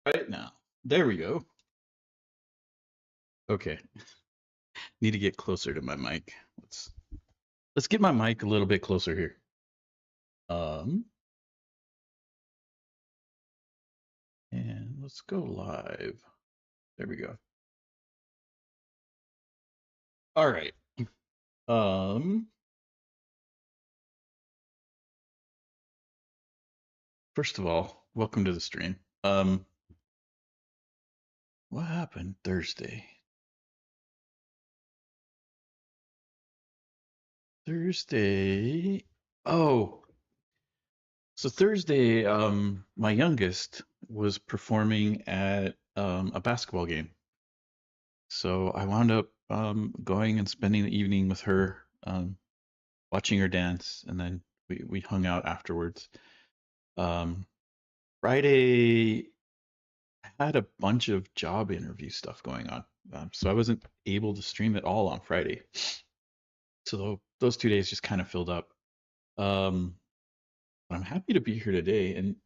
Right now. There we go. Okay. Need to get closer to my mic. Let's get my mic a little bit closer here. Um and let's go live. There we go. All right. Um First of all, welcome to the stream. What happened Thursday? Thursday. Oh, so Thursday, my youngest was performing at a basketball game. So I wound up going and spending the evening with her, watching her dance, and then we hung out afterwards. Um, Friday I had a bunch of job interview stuff going on, so I wasn't able to stream at all on Friday. So those 2 days just kind of filled up. Um, but I'm happy to be here today, and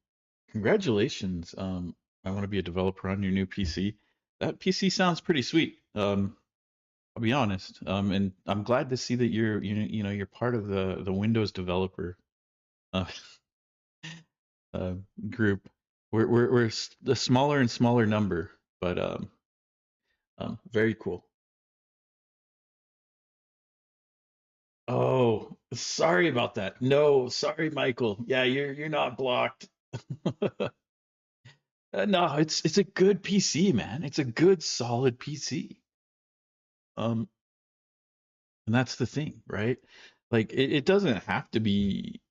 congratulations. I want to be a developer on your new PC. That PC sounds pretty sweet. I'll be honest. And I'm glad to see that you're part of the Windows developer uh, uh, group. We're a smaller and smaller number, but very cool. Oh, sorry about that. No, sorry, Michael. Yeah, you're not blocked. No, it's a good PC, man. It's a good, solid PC. Um, and that's the thing, right? Like it doesn't have to be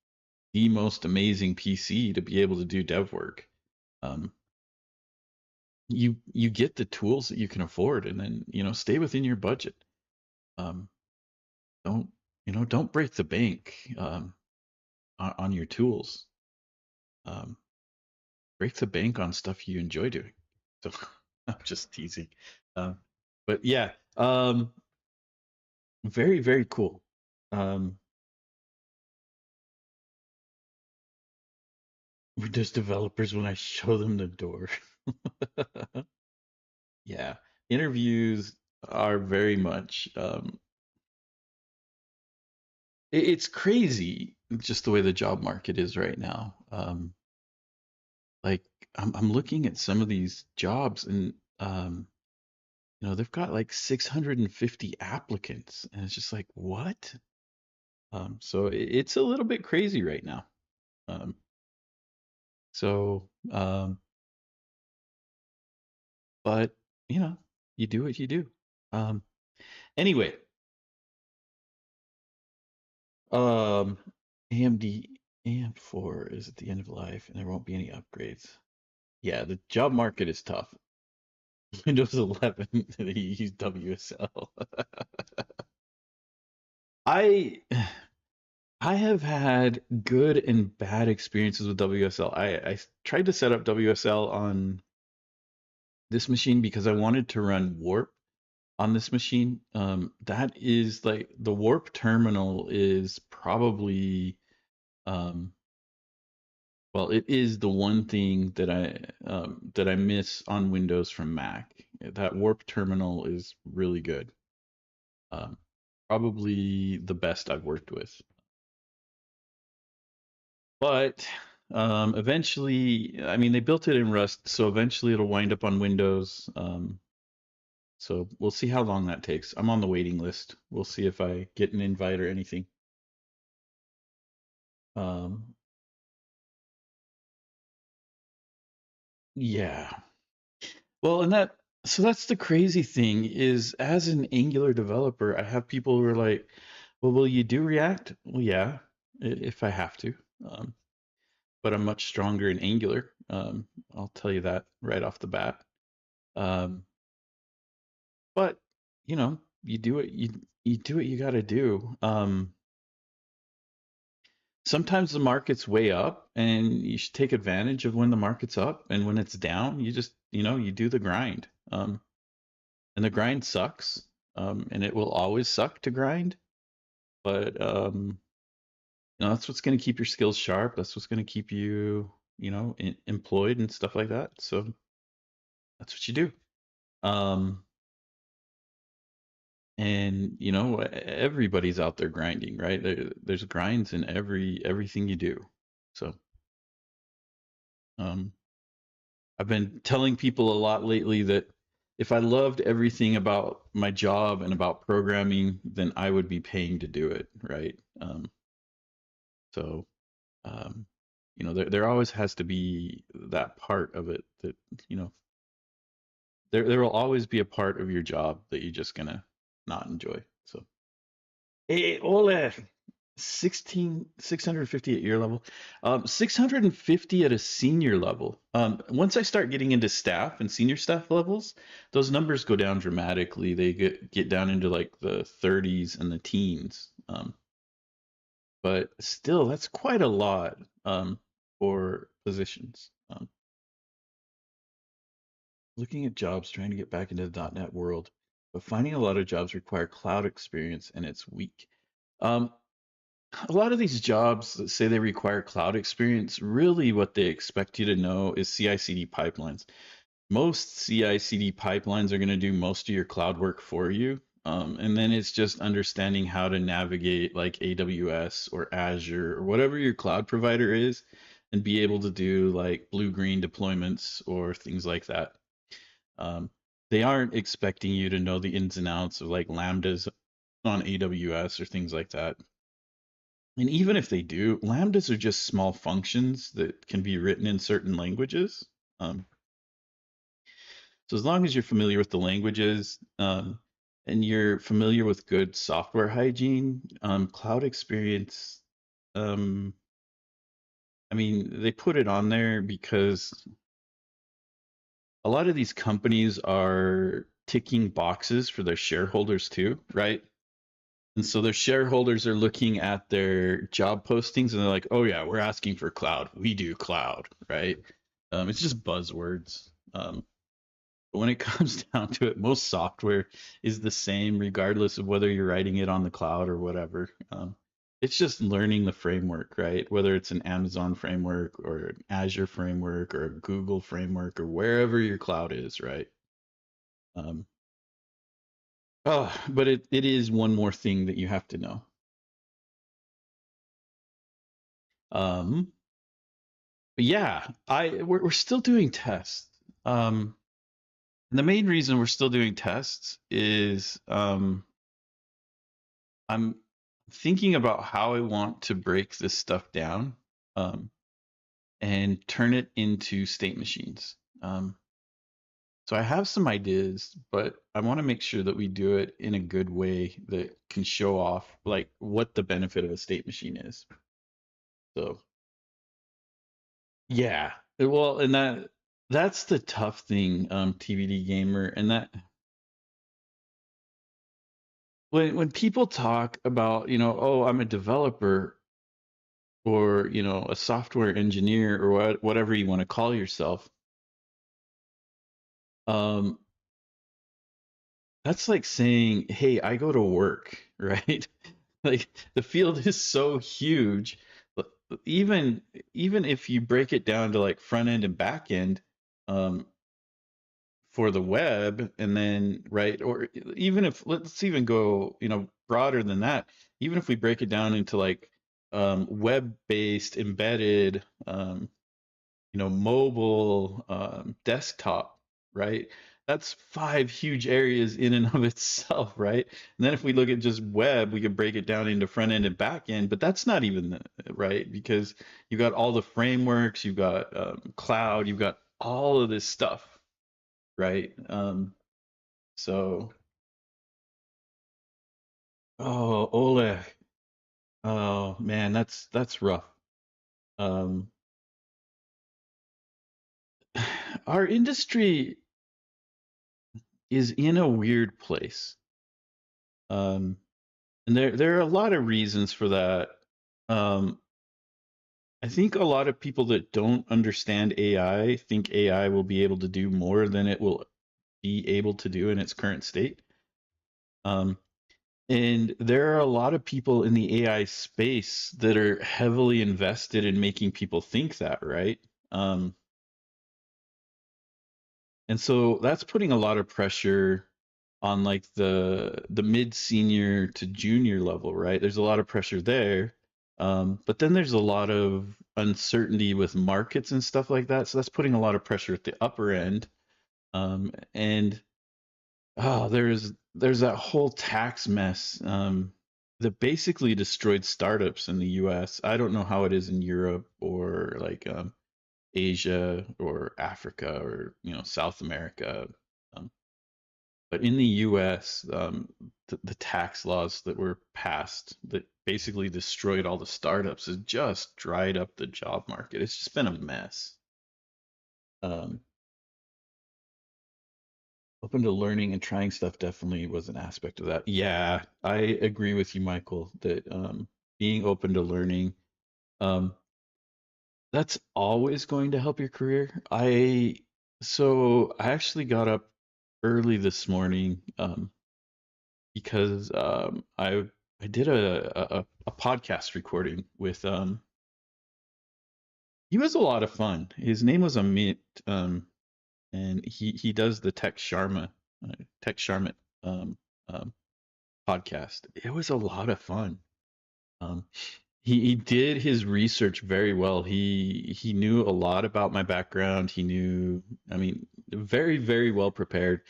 the most amazing PC to be able to do dev work. Um, you get the tools that you can afford, and then stay within your budget. Um, don't don't break the bank on your tools. Um, Break the bank on stuff you enjoy doing. So I'm just teasing. Um, but yeah, very very cool. Um, we're just developers when I show them the door. Yeah, interviews are very much it's crazy just the way the job market is right now. Like I'm looking at some of these jobs and they've got like 650 applicants and it's just like what? So it's a little bit crazy right now. Um, so but you do what you do. Um, anyway, um, AMD AM4 is at the end of life and there won't be any upgrades. Yeah, the job market is tough. Windows 11 they use WSL. I I have had good and bad experiences with WSL. I tried to set up WSL on this machine because I wanted to run Warp on this machine. That is like the Warp terminal is probably um, well, it is the one thing that I miss on Windows from Mac. That Warp terminal is really good. Um, Probably the best I've worked with. But eventually, I mean, they built it in Rust, so eventually it'll wind up on Windows. So we'll see how long that takes. I'm on the waiting list. We'll see if I get an invite or anything. Um, yeah. Well, and that's the crazy thing is as an Angular developer, I have people who are like, "Well, will you do React?" Well, yeah, if I have to. Um, but I'm much stronger in Angular. I'll tell you that right off the bat. Um, but you do what you do what you got to do. Sometimes the market's way up, and you should take advantage of when the market's up, and when it's down, you just you do the grind. And the grind sucks, and it will always suck to grind. But that's what's going to keep your skills sharp. That's what's going to keep you employed and stuff like that. So That's what you do. Um, and everybody's out there grinding, right? There's grinds in everything you do. So um, I've been telling people a lot lately that if I loved everything about my job and about programming, then I would be paying to do it, right? So um, there always has to be that part of it that you know there will always be a part of your job that you're just gonna not enjoy. So hey, Ole, 650 at year level, 650 at a senior level. Once I start getting into staff and senior staff levels, those numbers go down dramatically. They get down into like the 30s and the teens. But still, that's quite a lot for positions. Looking at jobs, trying to get back into the .NET world, but finding a lot of jobs require cloud experience and it's weak. Um, a lot of these jobs that say they require cloud experience, really what they expect you to know is CI/CD pipelines. Most CI/CD pipelines are going to do most of your cloud work for you. And then it's just understanding how to navigate like AWS or Azure or whatever your cloud provider is and be able to do like blue-green deployments or things like that. Um, they aren't expecting you to know the ins and outs of like Lambdas on AWS or things like that. And even if they do, Lambdas are just small functions that can be written in certain languages. Um, so as long as you're familiar with the languages and you're familiar with good software hygiene, cloud experience, um, I mean, they put it on there because a lot of these companies are ticking boxes for their shareholders too, right? And so their shareholders are looking at their job postings and they're like, oh, yeah, we're asking for cloud. We do cloud, right? It's just buzzwords. But when it comes down to it, most software is the same, regardless of whether you're writing it on the cloud or whatever. It's just learning the framework, right? Whether it's an Amazon framework or an Azure framework or a Google framework or wherever your cloud is, right? Um, but it is one more thing that you have to know. Um, but yeah, we're still doing tests. Um, and the main reason we're still doing tests is I'm thinking about how I want to break this stuff down um, and turn it into state machines. So I have some ideas, but I want to make sure that we do it in a good way that can show off like what the benefit of a state machine is. So yeah, well, and that's the tough thing, TVD gamer, and that when people talk about, oh, I'm a developer or, a software engineer or whatever you want to call yourself, um, that's like saying, hey, I go to work, right? Like the field is so huge. Even even if you break it down to like front end and back end, um, for the web and then right or even if let's even go broader than that, even if we break it down into like web based embedded mobile desktop, right? That's five huge areas in and of itself, right? And then if we look at just web, we could break it down into front end and back end, but that's not even right because you've got all the frameworks, you've got cloud, you've got all of this stuff, right? So, oh, Oleg, oh man, that's rough. Um, our industry is in a weird place, um, and there are a lot of reasons for that. Um, I think a lot of people that don't understand AI think AI will be able to do more than it will be able to do in its current state. Um, And there are a lot of people in the AI space that are heavily invested in making people think that, right? Um, And so that's putting a lot of pressure on like the mid senior to junior level, right? There's a lot of pressure there. But then there's a lot of uncertainty with markets and stuff like that. So that's putting a lot of pressure at the upper end. And there's that whole tax mess that basically destroyed startups in the US. I don't know how it is in Europe or like Asia or Africa or South America. Um, but in the US, the tax laws that were passed that basically destroyed all the startups has just dried up the job market. It's just been a mess. Um, Open to learning and trying stuff definitely was an aspect of that. Yeah, I agree with you, Michael, that being open to learning, um, that's always going to help your career. I actually got up early this morning because I did a podcast recording with he was a lot of fun. His name was Amit, and he does the Tech Sharma um, um, podcast. It was a lot of fun. Um, he did his research very well. He knew a lot about my background. He knew, I mean, very well prepared.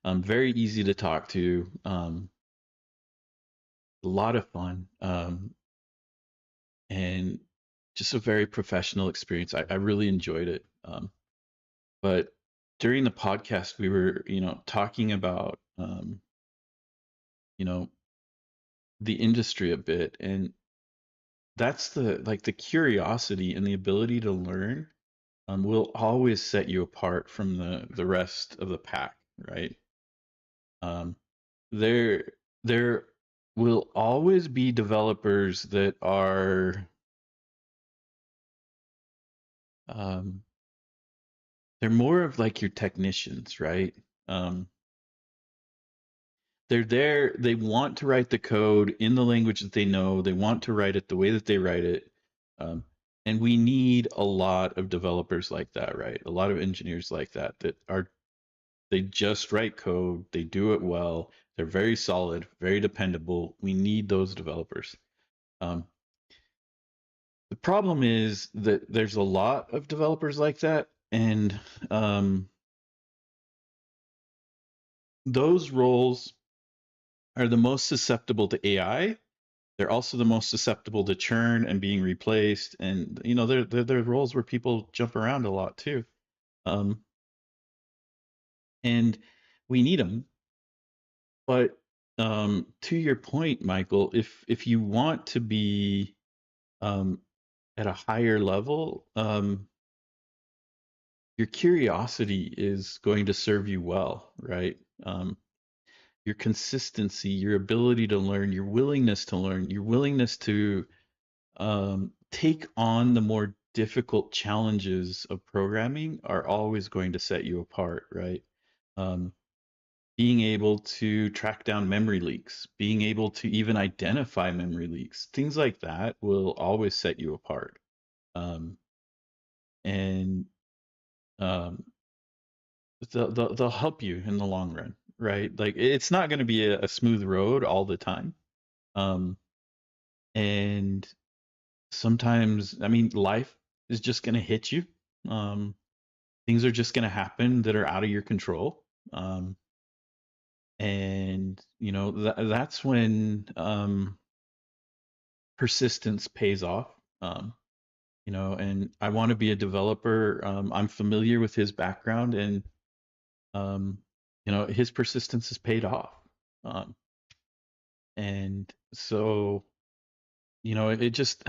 Very easy to talk to. A lot of fun. And just a very professional experience. I really enjoyed it. But during the podcast, we were, talking about, you know, the industry a bit, and that's the curiosity and the ability to learn will always set you apart from the rest of the pack, right? Um, there there will always be developers that are um, they're more of like your technicians, right? Um, they're there, they want to write the code in the language that they know, they want to write it the way that they write it. Um, and we need a lot of developers like that, right? A lot of engineers like that they just write code, they do it well, they're very solid, very dependable. We need those developers. Um, the problem is that there's a lot of developers like that, and um, those roles are the most susceptible to AI. They're also the most susceptible to churn and being replaced, and they're roles where people jump around a lot too. Um, and we need them. But to your point, Michael, if you want to be um, at a higher level, your curiosity is going to serve you well, right? Your consistency, your ability to learn, your willingness to learn, your willingness to take on the more difficult challenges of programming are always going to set you apart, right? Um, Being able to track down memory leaks, being able to even identify memory leaks, things like that will always set you apart. Um, and um, they'll help you in the long run, right? Like it's not going to be a smooth road all the time. Um, and sometimes, I mean, life is just going to hit you. Um, Things are just going to happen that are out of your control. And that's when persistence pays off. Um, and I want to be a developer. I'm familiar with his background, and um, his persistence has paid off. Um, and so, it just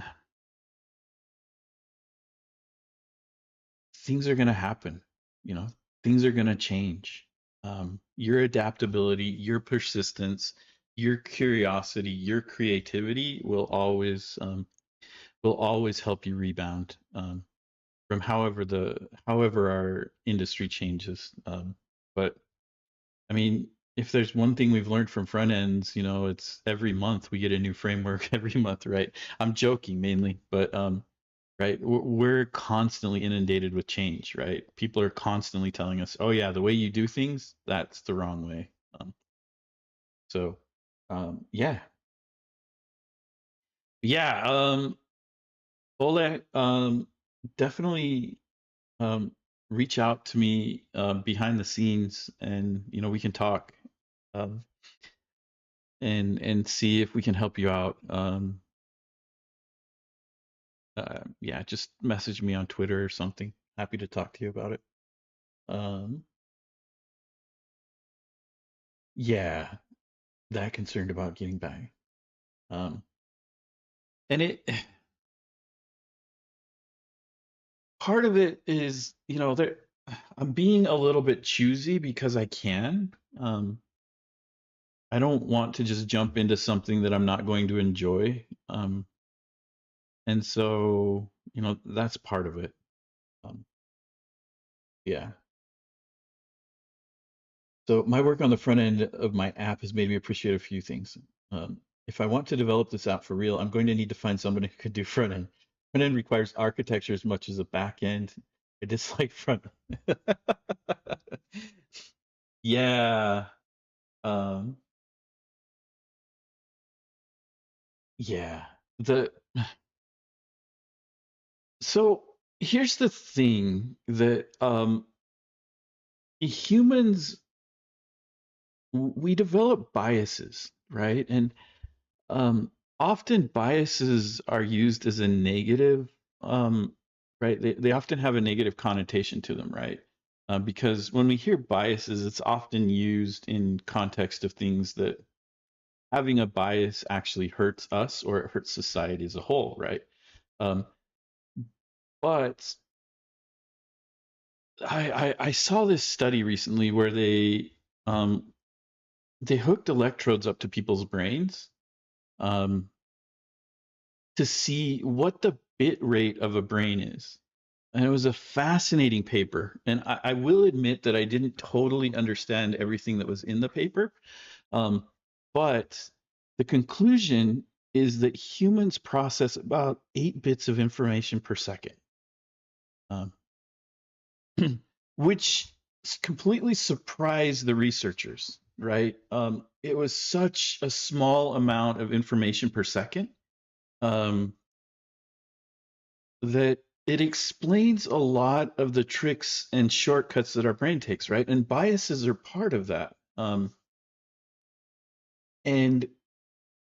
things are going to happen. You know, things are going to change. Your adaptability, your persistence, your curiosity, your creativity will always help you rebound from however our industry changes. But I mean, if there's one thing we've learned from front ends, it's every month we get a new framework every month, right? I'm joking mainly, but right? We're constantly inundated with change, right? People are constantly telling us, "Oh yeah, the way you do things, that's the wrong way." Um, so, yeah, yeah. Ole, definitely um, reach out to me behind the scenes, and we can talk um, and see if we can help you out. Yeah, just message me on Twitter or something. Happy to talk to you about it. Um, yeah, that concerned about getting back. Um, and it part of it is, there I'm being a little bit choosy because I can. Um, I don't want to just jump into something that I'm not going to enjoy. And so, that's part of it. Um, yeah. So my work on the front end of my app has made me appreciate a few things. If I want to develop this app for real, I'm going to need to find someone who could do front end. Front end requires architecture as much as a back end. I dislike front. Yeah. Um, yeah. The so here's the thing that humans we develop biases, right? And um, often biases are used as a negative, um, right? They often have a negative connotation to them, right? Because when we hear biases, it's often used in context of things that having a bias actually hurts us or it hurts society as a whole, right? Um, but I saw this study recently where um, they hooked electrodes up to people's brains um, to see what the bit rate of a brain is. And it was a fascinating paper. And I will admit that I didn't totally understand everything that was in the paper. Um, but the conclusion is that humans process about 8 bits of information per second, um, which completely surprised the researchers, right? It was such a small amount of information per second um, that it explains a lot of the tricks and shortcuts that our brain takes, right? And biases are part of that. And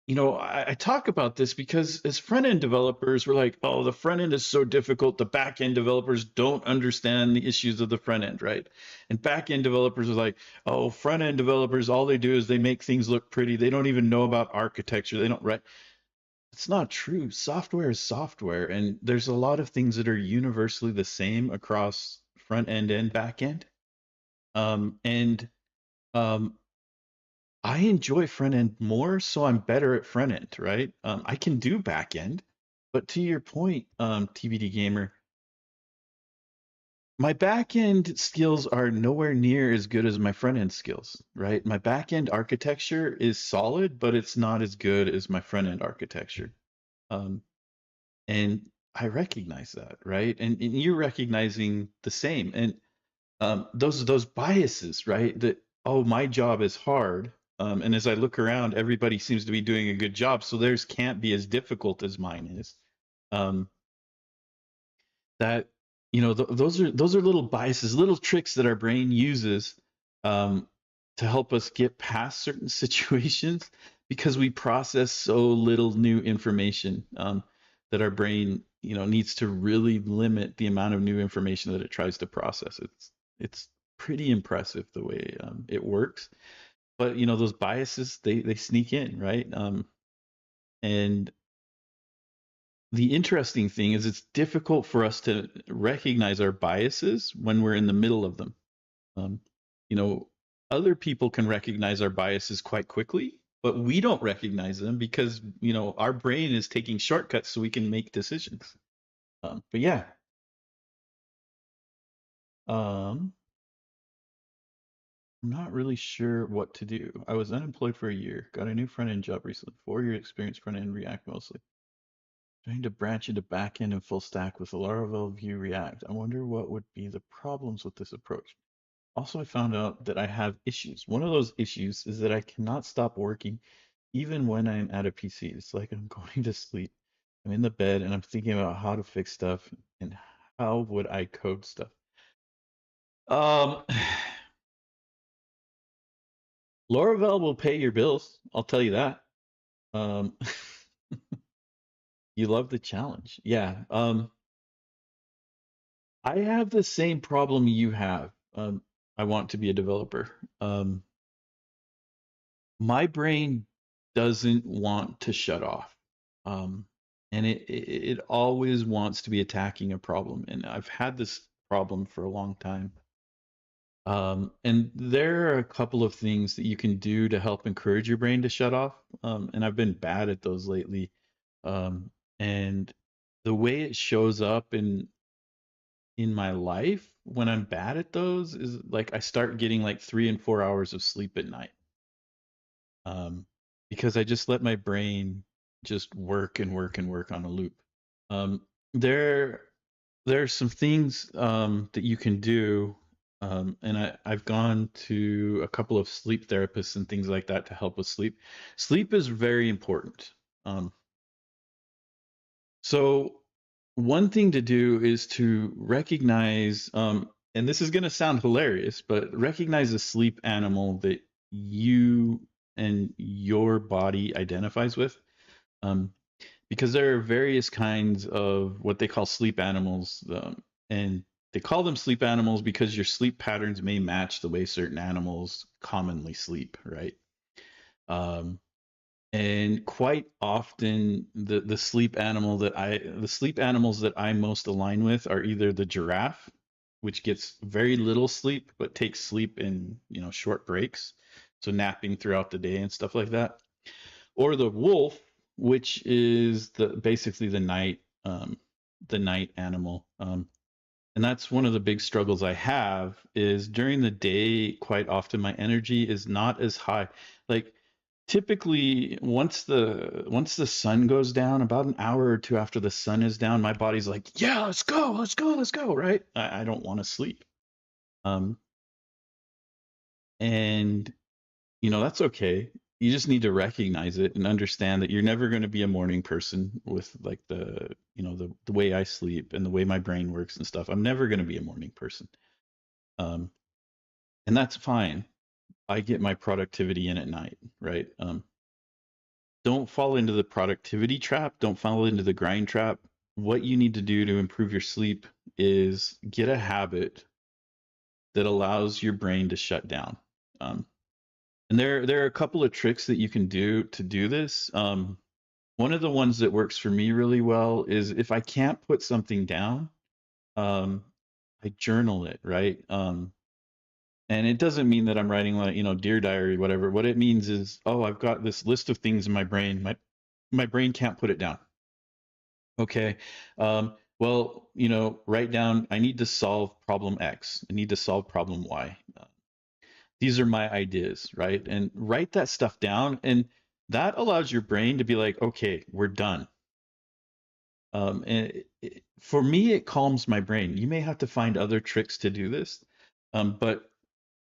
I talk about this because as front end developers, we're like, oh, the front end is so difficult. The back end developers don't understand the issues of the front end, right? And back end developers are like, oh, front end developers, all they do is they make things look pretty. They don't even know about architecture. They don't, right? It's not true. Software is software, and there's a lot of things that are universally the same across front end and back end. And um, I enjoy front end more, so I'm better at front end, right? I can do back end, but to your point, TBD gamer, my back end skills are nowhere near as good as my front end skills, right? My back end architecture is solid, but it's not as good as my front end architecture. Um, and I recognize that, right? And you're recognizing the same. And those biases, right? That oh, my job is hard, and as I look around, everybody seems to be doing a good job, so theirs can't be as difficult as mine is. Um, that those are little biases, little tricks that our brain uses um, to help us get past certain situations because we process so little new information that our brain needs to really limit the amount of new information that it tries to process. It's pretty impressive the way it works, but those biases they sneak in, right? And the interesting thing is it's difficult for us to recognize our biases when we're in the middle of them. Um, you know, other people can recognize our biases quite quickly, but we don't recognize them because, our brain is taking shortcuts so we can make decisions. But yeah, um, I'm not really sure what to do. I was unemployed for a year, got a new front end job recently, 4 year experience front end React mostly. Trying to branch into backend and full stack with Laravel, Vue, React. I wonder what would be the problems with this approach. Also, I found out that I have issues. One of those issues is that I cannot stop working even when I'm at a PC. It's like I'm going to sleep. I'm in the bed and I'm thinking about how to fix stuff and how would I code stuff. Um, Laravel will pay your bills. I'll tell you that. Um, you love the challenge. Yeah. I have the same problem you have. I want to be a developer. My brain doesn't want to shut off. Um, and it always wants to be attacking a problem. And I've had this problem for a long time. And there are a couple of things that you can do to help encourage your brain to shut off. And I've been bad at those lately. And the way it shows up in my life when I'm bad at those is like I start getting like 3 and 4 hours of sleep at night. Um, because I just let my brain just work and work and work on a loop. Um, there there are some things that you can do, and I've gone to a couple of sleep therapists and things like that to help with sleep. Sleep is very important. Um, so one thing to do is to recognize, and this is going to sound hilarious, but recognize a sleep animal that you and your body identifies with. Um, because there are various kinds of what they call sleep animals, and they call them sleep animals because your sleep patterns may match the way certain animals commonly sleep, right? Um, and quite often, the sleep animals that I most align with are either the giraffe, which gets very little sleep but takes sleep in short breaks, so napping throughout the day and stuff like that, or the wolf, which is basically the night animal. And that's one of the big struggles I have is during the day, quite often my energy is not as high. Like typically once the sun goes down, about an hour or two after the sun is down, my body's like, yeah, let's go, let's go, let's go, right? I don't want to sleep. Um, and that's okay. You just need to recognize it and understand that you're never going to be a morning person with like the way I sleep and the way my brain works and stuff. I'm never going to be a morning person. Um, and that's fine. I get my productivity in at night, right? Don't fall into the productivity trap. Don't fall into the grind trap. What you need to do to improve your sleep is get a habit that allows your brain to shut down. Um, and there are a couple of tricks that you can do to do this. One of the ones that works for me really well is if I can't put something down, um, I journal it, right? And it doesn't mean that I'm writing like, dear diary, whatever. What it means is, oh, I've got this list of things in my brain. My brain can't put it down. Okay. Well, write down, I need to solve problem X. I need to solve problem Y. These are my ideas, right? And write that stuff down. And that allows your brain to be like, okay, we're done. And for me, it calms my brain. You may have to find other tricks to do this. But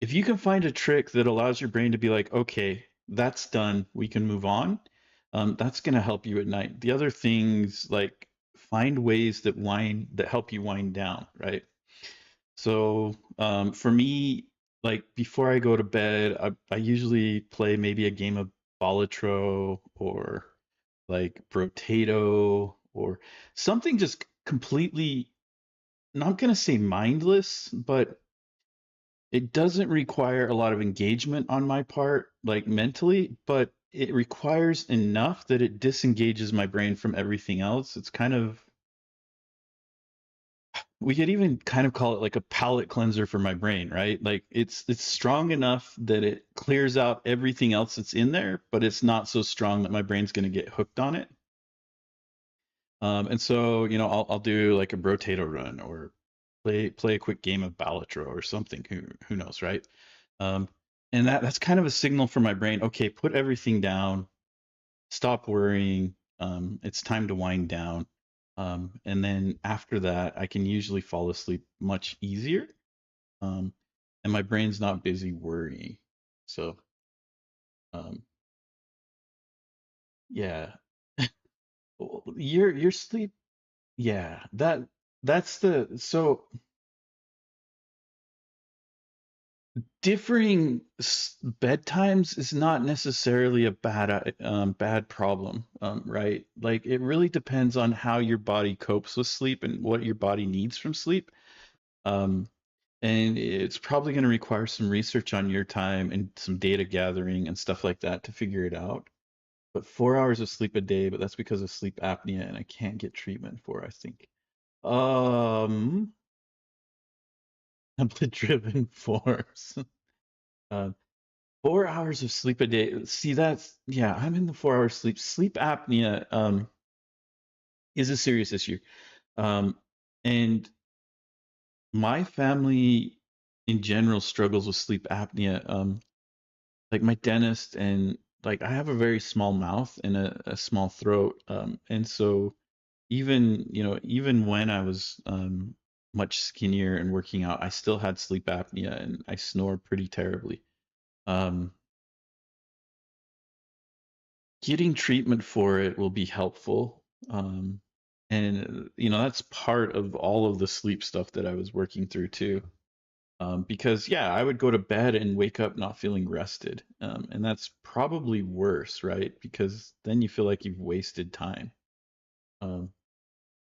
if you can find a trick that allows your brain to be like, okay, that's done, we can move on, that's going to help you at night. The other things like find ways that help you wind down, right? So for me, like before I go to bed, I usually play maybe a game of Balatro or like Brotato or something just completely, not going to say mindless, but it doesn't require a lot of engagement on my part, like mentally, but it requires enough that it disengages my brain from everything else. It's kind of, we could even kind of call it like a palate cleanser for my brain, right? Like it's strong enough that it clears out everything else that's in there, but it's not so strong that my brain's going to get hooked on it. And so, I'll do like a Brotato run or play a quick game of Balatro or something. Who knows, right? Um, and that's kind of a signal for my brain. Okay, put everything down, stop worrying. It's time to wind down. And then after that, I can usually fall asleep much easier. Um, and my brain's not busy worrying. So, um, yeah, your sleep, yeah, that's the so differing bedtimes is not necessarily a bad problem, right? Like it really depends on how your body copes with sleep and what your body needs from sleep. Um, and it's probably going to require some research on your time and some data gathering and stuff like that to figure it out. But 4 hours of sleep a day, but that's because of sleep apnea, and I can't get treatment for, I think. Um, template-driven forms. Uh, 4 hours of sleep a day. See, that's yeah, I'm in the 4 hour sleep. Sleep apnea is a serious issue. Um, and my family in general struggles with sleep apnea. Like my dentist and like I have a very small mouth and a small throat. And so even when I was much skinnier and working out, I still had sleep apnea and I snore pretty terribly. Um, Getting treatment for it will be helpful. And that's part of all of the sleep stuff that I was working through too. Because yeah, I would go to bed and wake up not feeling rested. And that's probably worse, right? Because then you feel like you've wasted time. Um,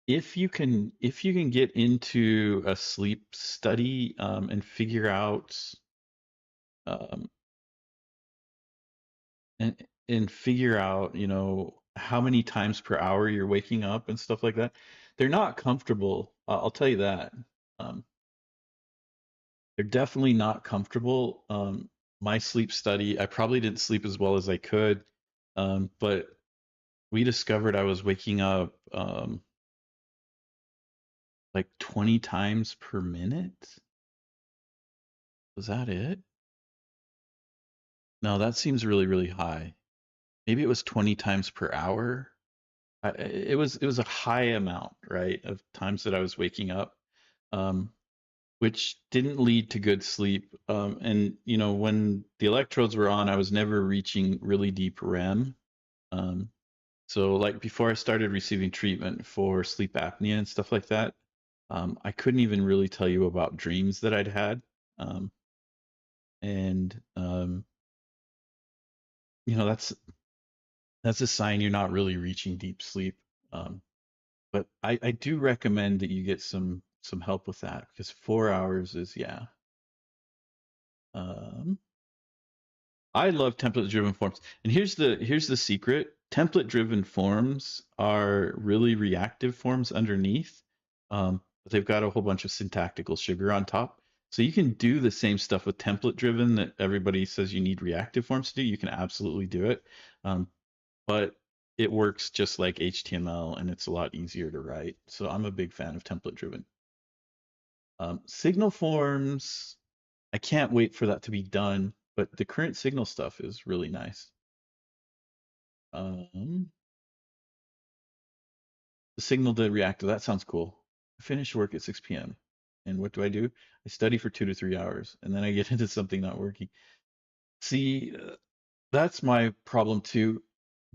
if you can get into a sleep study and figure out um, and figure out, how many times per hour you're waking up and stuff like that. They're not comfortable. I'll tell you that. Um, they're definitely not comfortable. My sleep study, I probably didn't sleep as well as I could, but we discovered I was waking up like 20 times per minute. Was that it? No, that seems really, really high. Maybe it was 20 times per hour. It was a high amount, right, of times that I was waking up, um, which didn't lead to good sleep. And when the electrodes were on, I was never reaching really deep REM. Um, so like before I started receiving treatment for sleep apnea and stuff like that, I couldn't even really tell you about dreams that I'd had. And you know, that's a sign you're not really reaching deep sleep. Um, but I do recommend that you get some help with that because 4 hours is yeah. Um, I love template driven forms. And here's the secret. Template driven forms are really reactive forms underneath. But they've got a whole bunch of syntactical sugar on top. So you can do the same stuff with template driven that everybody says you need reactive forms to do. You can absolutely do it. But it works just like HTML and it's a lot easier to write. So I'm a big fan of template driven. Signal forms, I can't wait for that to be done, but the current signal stuff is really nice. Um, the signal to reactor, that sounds cool. I finish work at 6 p.m. And what do? I study for 2 to 3 hours and then I get into something not working. See, that's my problem too.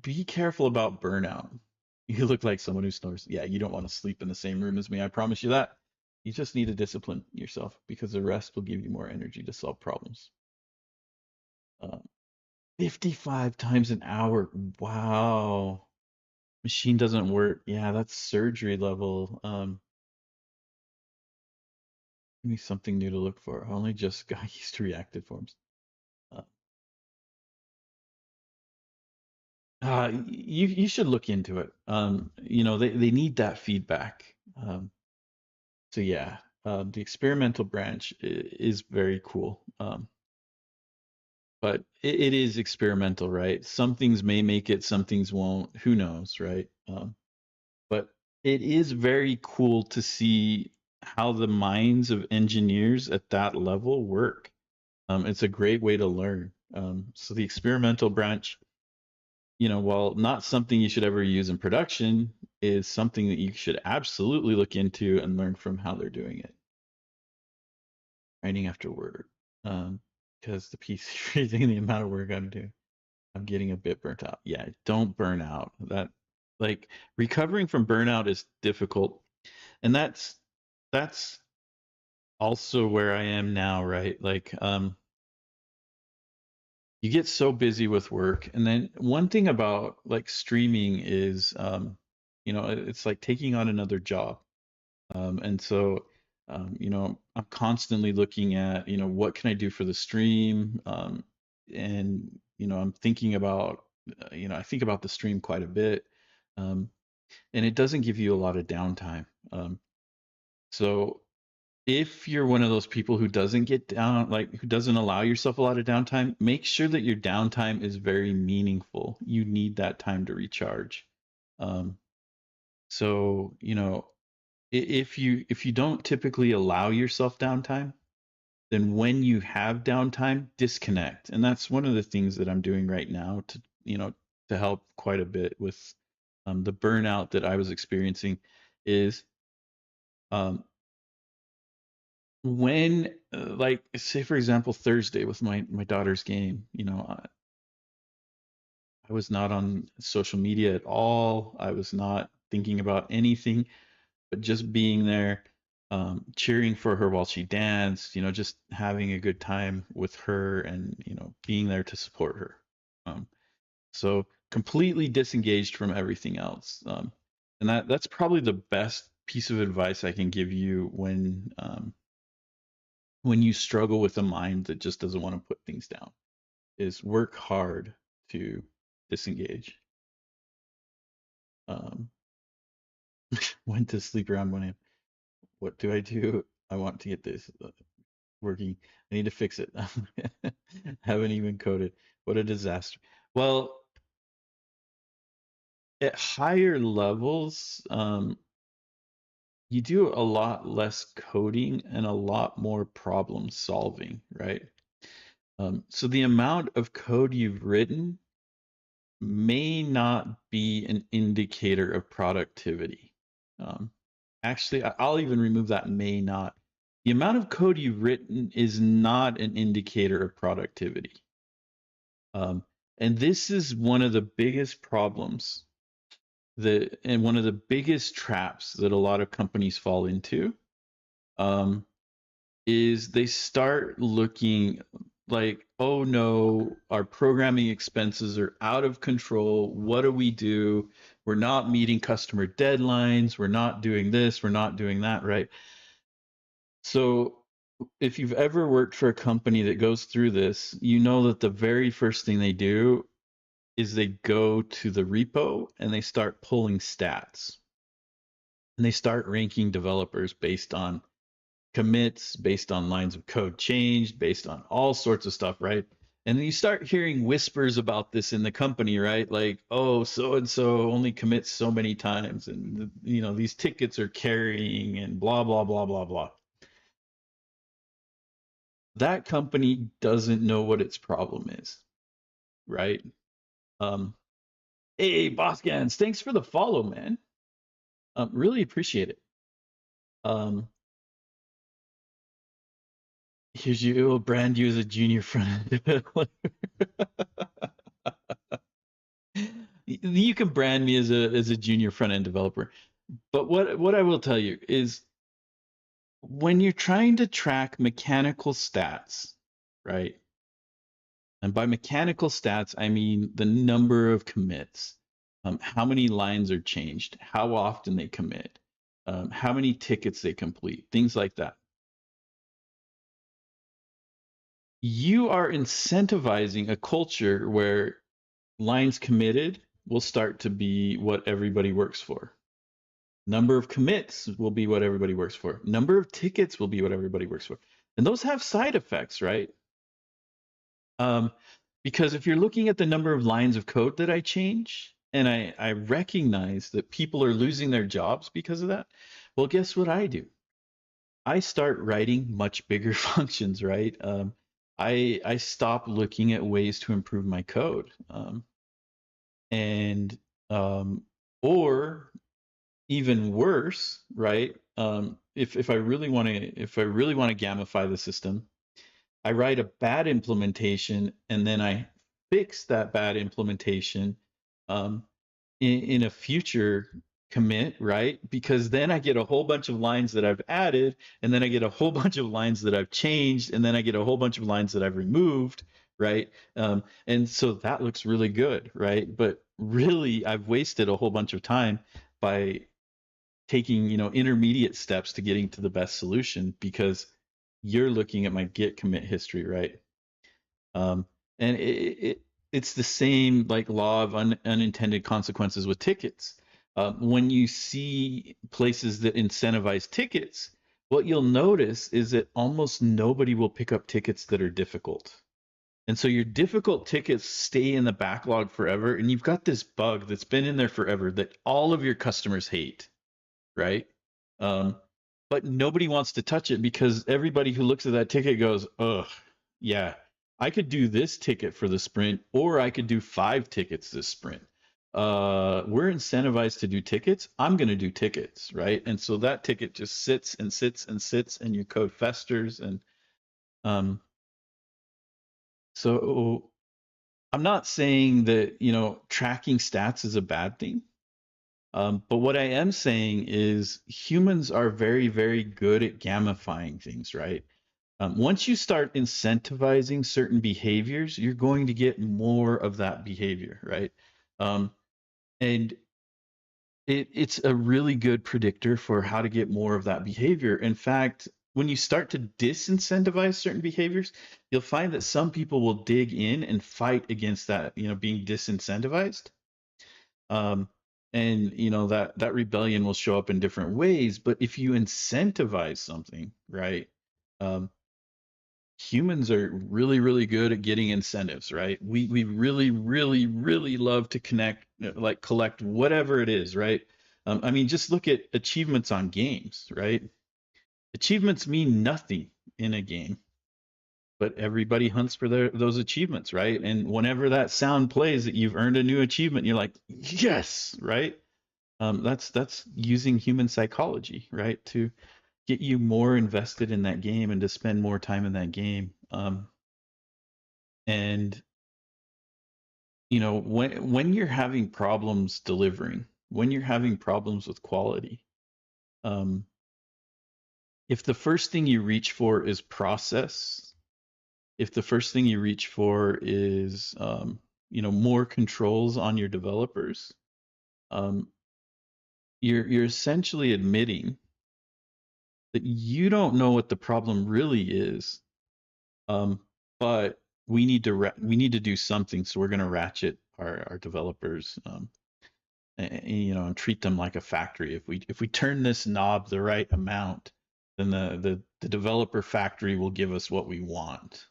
Be careful about burnout. You look like someone who snores. Yeah, you don't want to sleep in the same room as me. I promise you that. You just need to discipline yourself because the rest will give you more energy to solve problems. Uh, 55 times an hour. Wow. Machine doesn't work. Yeah, that's surgery level. Give me something new to look for. I only just got used to reactive forms. Uh, you should look into it. They need that feedback. So yeah, the experimental branch is very cool. But it is experimental, right? Some things may make it, some things won't. Who knows, right? But it is very cool to see how the minds of engineers at that level work. It's a great way to learn. So the experimental branch, while not something you should ever use in production, is something that you should absolutely look into and learn from how they're doing it. Writing after Word, because the PC reading, the amount of work I'm doing, I'm getting a bit burnt out. Yeah, don't burn out. That, like, recovering from burnout is difficult, and that's also where I am now, right? Like, you get so busy with work, and then one thing about like streaming is, it's like taking on another job. And so, I'm constantly looking at, what can I do for the stream? And, I'm thinking about, I think about the stream quite a bit. Um, and it doesn't give you a lot of downtime. So if you're one of those people who doesn't get down, like who doesn't allow yourself a lot of downtime, make sure that your downtime is very meaningful. You need that time to recharge. Um, so, if you don't typically allow yourself downtime, then when you have downtime, disconnect. And that's one of the things that I'm doing right now to help quite a bit with the burnout that I was experiencing is um, when, like, say for example, Thursday with my daughter's game, I was not on social media at all. I was not thinking about anything but just being there, cheering for her while she danced, just having a good time with her and, being there to support her. So completely disengaged from everything else. And that's probably the best piece of advice I can give you when you struggle with a mind that just doesn't want to put things down, is work hard to disengage. Um, went to sleep around 1 a.m. What do I do? I want to get this working. I need to fix it. Haven't even coded. What a disaster. Well, at higher levels, you do a lot less coding and a lot more problem solving, right? So the amount of code you've written may not be an indicator of productivity. Um, Actually, I'll even remove that may not. The amount of code you've written is not an indicator of productivity. Um, and this is one of the biggest problems and one of the biggest traps that a lot of companies fall into. Um, is they start looking like, oh no, our programming expenses are out of control. What do we do? We're not meeting customer deadlines. We're not doing this. We're not doing that, right? So if you've ever worked for a company that goes through this, you know that the very first thing they do is they go to the repo and they start pulling stats. And they start ranking developers based on commits, based on lines of code changed, based on all sorts of stuff, right? And then you start hearing whispers about this in the company, right? Like, oh, so and so only commits so many times, and these tickets are carrying, and blah blah blah blah blah. That company doesn't know what its problem is, right? Um, hey, Boss Gans, thanks for the follow, man. Really appreciate it. Um, Here's you, will brand you as a junior front end developer. You can brand me as a junior front end developer. But what I will tell you is when you're trying to track mechanical stats, right? And by mechanical stats, I mean the number of commits, how many lines are changed, how often they commit, how many tickets they complete, things like that. You are incentivizing a culture where lines committed will start to be what everybody works for. Number of commits will be what everybody works for. Number of tickets will be what everybody works for. And those have side effects, right? Um, because if you're looking at the number of lines of code that I change, and I recognize that people are losing their jobs because of that, well, guess what I do? I start writing much bigger functions, right? I stop looking at ways to improve my code. And or even worse, right? If I really want to gamify the system, I write a bad implementation and then I fix that bad implementation um, in a future commit, right? Because then I get a whole bunch of lines that I've added, and then I get a whole bunch of lines that I've changed, and then I get a whole bunch of lines that I've removed, right? And so that looks really good, right? But really, I've wasted a whole bunch of time by taking, intermediate steps to getting to the best solution because you're looking at my git commit history, right? Um, and it's the same like law of unintended consequences with tickets. When you see places that incentivize tickets, what you'll notice is that almost nobody will pick up tickets that are difficult. And so your difficult tickets stay in the backlog forever, and you've got this bug that's been in there forever that all of your customers hate, right? Um, but nobody wants to touch it because everybody who looks at that ticket goes, ugh, yeah, I could do this ticket for the sprint, or I could do 5 tickets this sprint. We're incentivized to do tickets. I'm going to do tickets, right? And so that ticket just sits and sits and sits, and your code festers. And um, so I'm not saying that, tracking stats is a bad thing. But what I am saying is humans are very, very good at gamifying things, right? Once you start incentivizing certain behaviors, you're going to get more of that behavior, right? Um, and it's a really good predictor for how to get more of that behavior. In fact, when you start to disincentivize certain behaviors, you'll find that some people will dig in and fight against that, being disincentivized. Um, and that rebellion will show up in different ways. But if you incentivize something, right? Um, Humans are really, really good at getting incentives, right? We really, really, really love to connect, like collect whatever it is, right? I mean, just look at achievements on games, right? Achievements mean nothing in a game, but everybody hunts for those achievements, right? And whenever that sound plays that you've earned a new achievement, you're like, yes, right? That's using human psychology, right, to get you more invested in that game and to spend more time in that game. And when you're having problems delivering, when you're having problems with quality, um, if the first thing you reach for is process, if the first thing you reach for is more controls on your developers, um, you're essentially admitting that you don't know what the problem really is, um, but we need to do something, so we're going to ratchet our developers, and treat them like a factory. If we turn this knob the right amount, then the developer factory will give us what we want.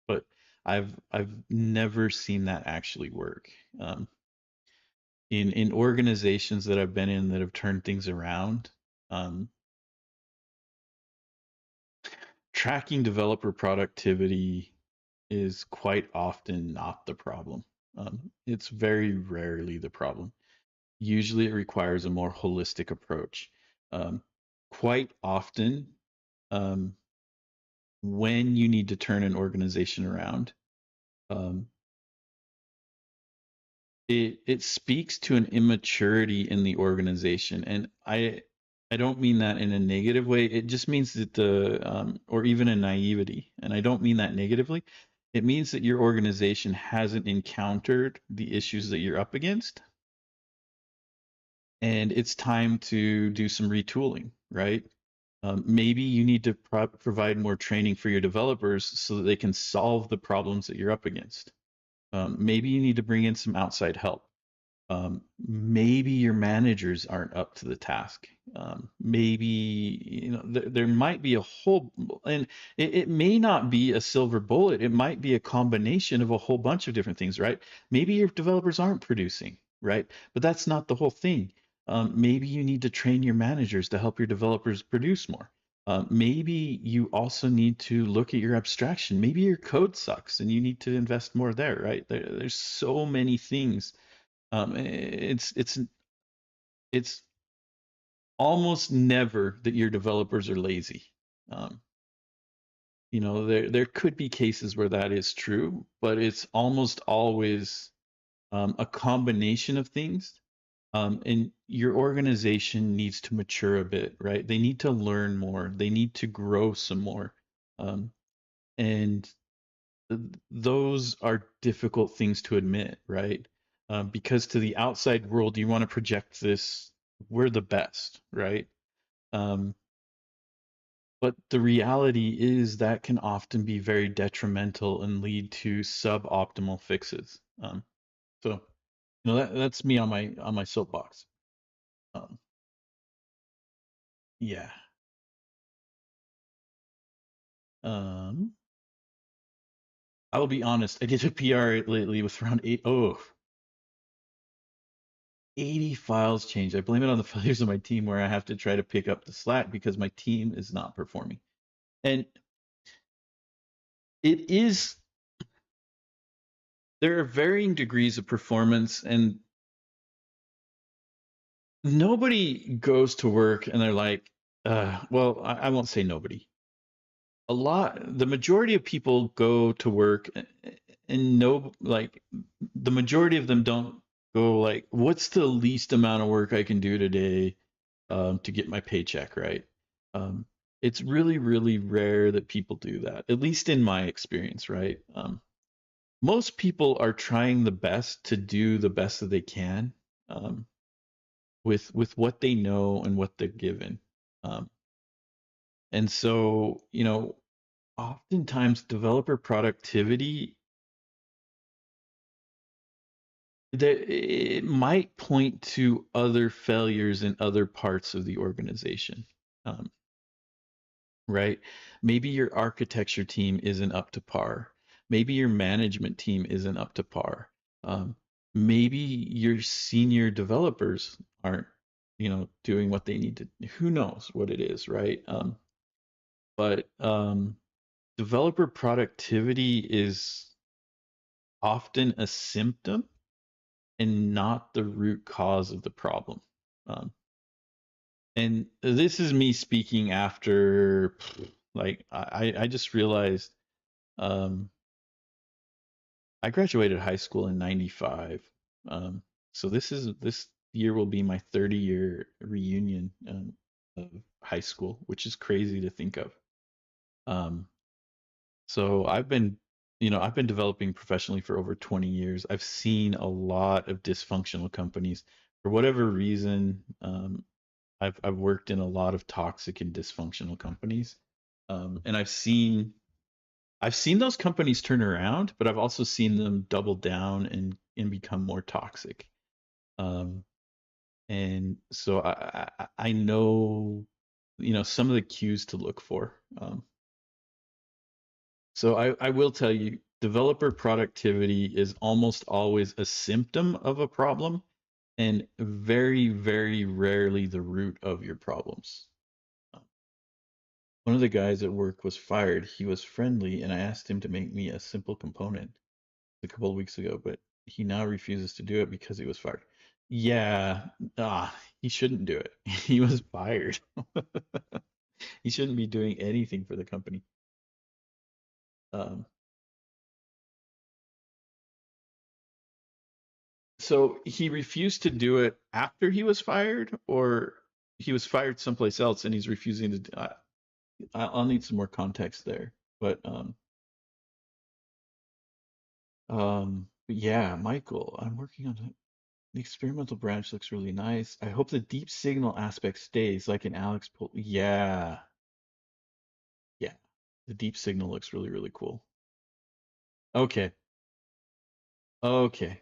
But I've never seen that actually work. In organizations that I've been in that have turned things around, um, tracking developer productivity is quite often not the problem. It's very rarely the problem. Usually it requires a more holistic approach. Um, Quite often, um, when you need to turn an organization around, um, it speaks to an immaturity in the organization, and I don't mean that in a negative way. It just means that or even a naivety, and I don't mean that negatively. It means that your organization hasn't encountered the issues that you're up against, and it's time to do some retooling, right? Maybe you need to provide more training for your developers so that they can solve the problems that you're up against. Maybe you need to bring in some outside help. Maybe your managers aren't up to the task. Maybe there might be a whole, and it may not be a silver bullet. It might be a combination of a whole bunch of different things, right? Maybe your developers aren't producing, right? But that's not the whole thing. Maybe you need to train your managers to help your developers produce more. Maybe you also need to look at your abstraction. Maybe your code sucks and you need to invest more there, right? There's so many things It's almost never that your developers are lazy. Um, there could be cases where that is true, but it's almost always a combination of things. And your organization needs to mature a bit, right? They need to learn more. They need to grow some more. Um, and those are difficult things to admit, right? Because to the outside world, you want to project this, we're the best, right? Um, but the reality is that can often be very detrimental and lead to suboptimal fixes. So, that's me on my soapbox. Um, yeah. Um, I will be honest. I did a PR lately with around 80 files changed. I blame it on the failures of my team where I have to try to pick up the slack because my team is not performing. And it is, there are varying degrees of performance, and nobody goes to work and they're like, well, I won't say nobody. The majority of people go to work and no, like, the majority of them don't go like, what's the least amount of work I can do today to get my paycheck, right? Um, it's really, really rare that people do that, at least in my experience, right? Most people are trying the best to do the best that they can um, with what they know and what they're given. Um, and so, oftentimes developer productivity that it might point to other failures in other parts of the organization. Um, right? Maybe your architecture team isn't up to par. Maybe your management team isn't up to par. Um, Maybe your senior developers aren't, doing what they need to. Who knows what it is, right? But developer productivity is often a symptom and not the root cause of the problem. Um, and this is me speaking after, like, I just realized um, I graduated high school in '95. Um, so this year will be my 30-year reunion of high school, which is crazy to think of. Um, so I've been developing professionally for over 20 years. I've seen a lot of dysfunctional companies. For whatever reason, I've worked in a lot of toxic and dysfunctional companies. And I've seen those companies turn around, but I've also seen them double down and become more toxic. Um, and so I know, some of the cues to look for. So I will tell you, developer productivity is almost always a symptom of a problem and very, very rarely the root of your problems. One of the guys at work was fired. He was friendly, and I asked him to make me a simple component a couple of weeks ago, but he now refuses to do it because he was fired. Yeah, he shouldn't do it. He was fired. He shouldn't be doing anything for the company. Um, so he refused to do it after he was fired, or he was fired someplace else and he's refusing to. I'll need some more context there, but yeah, Michael, I'm working on it. The experimental branch looks really nice. I hope the deep signal aspect stays like an Alex pull. Yeah, yeah. The deep signal looks really, really cool. Okay. Okay.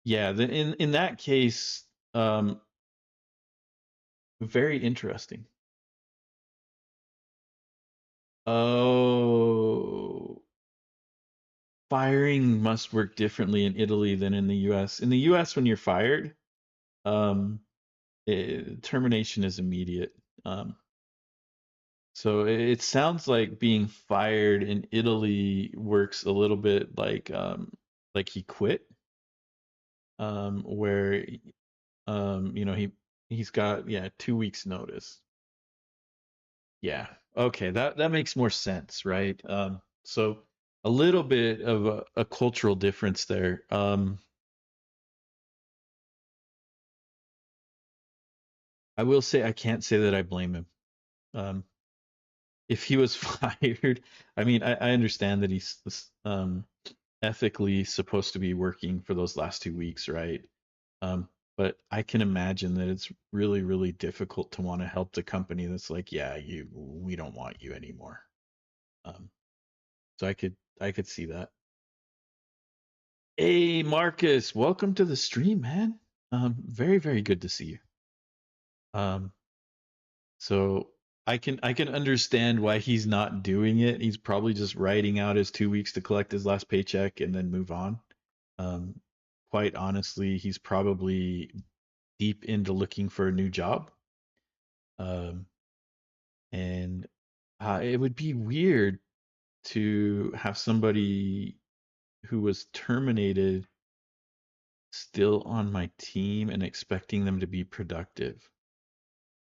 Yeah, in that case, um, very interesting. Oh, firing must work differently in Italy than in the US. In the US, when you're fired, um, termination is immediate. Um, So it sounds like being fired in Italy works a little bit like he quit. where he's got, yeah, 2 weeks notice. Yeah. Okay, that makes more sense, right? So a little bit of a cultural difference there. I will say I can't say that I blame him. Um, if he was fired, I mean, I understand that he's ethically supposed to be working for those last 2 weeks, right? Um, but I can imagine that it's really, really difficult to want to help the company that's like, yeah, we don't want you anymore. Um, so I could see that. Hey, Marcus, welcome to the stream, man. Very, very good to see you. Um, so I can understand why he's not doing it. He's probably just writing out his 2 weeks to collect his last paycheck and then move on. Um, quite honestly, he's probably deep into looking for a new job. Um, and it would be weird to have somebody who was terminated still on my team and expecting them to be productive.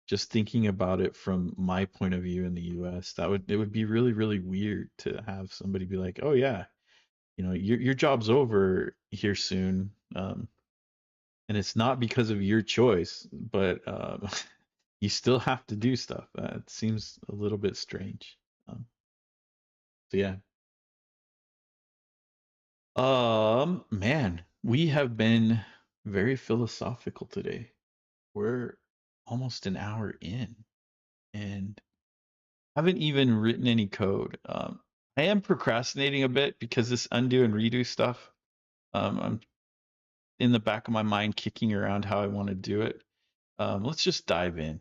Just thinking about it from my point of view in the US, it would be really, really weird to have somebody be like, "Oh yeah, your job's over here soon." And it's not because of your choice, but you still have to do stuff. It seems a little bit strange. Um, so yeah. Man, we have been very philosophical today. We're almost an hour in and haven't even written any code. I am procrastinating a bit because this undo and redo stuff, I'm in the back of my mind kicking around how I want to do it. Let's just dive in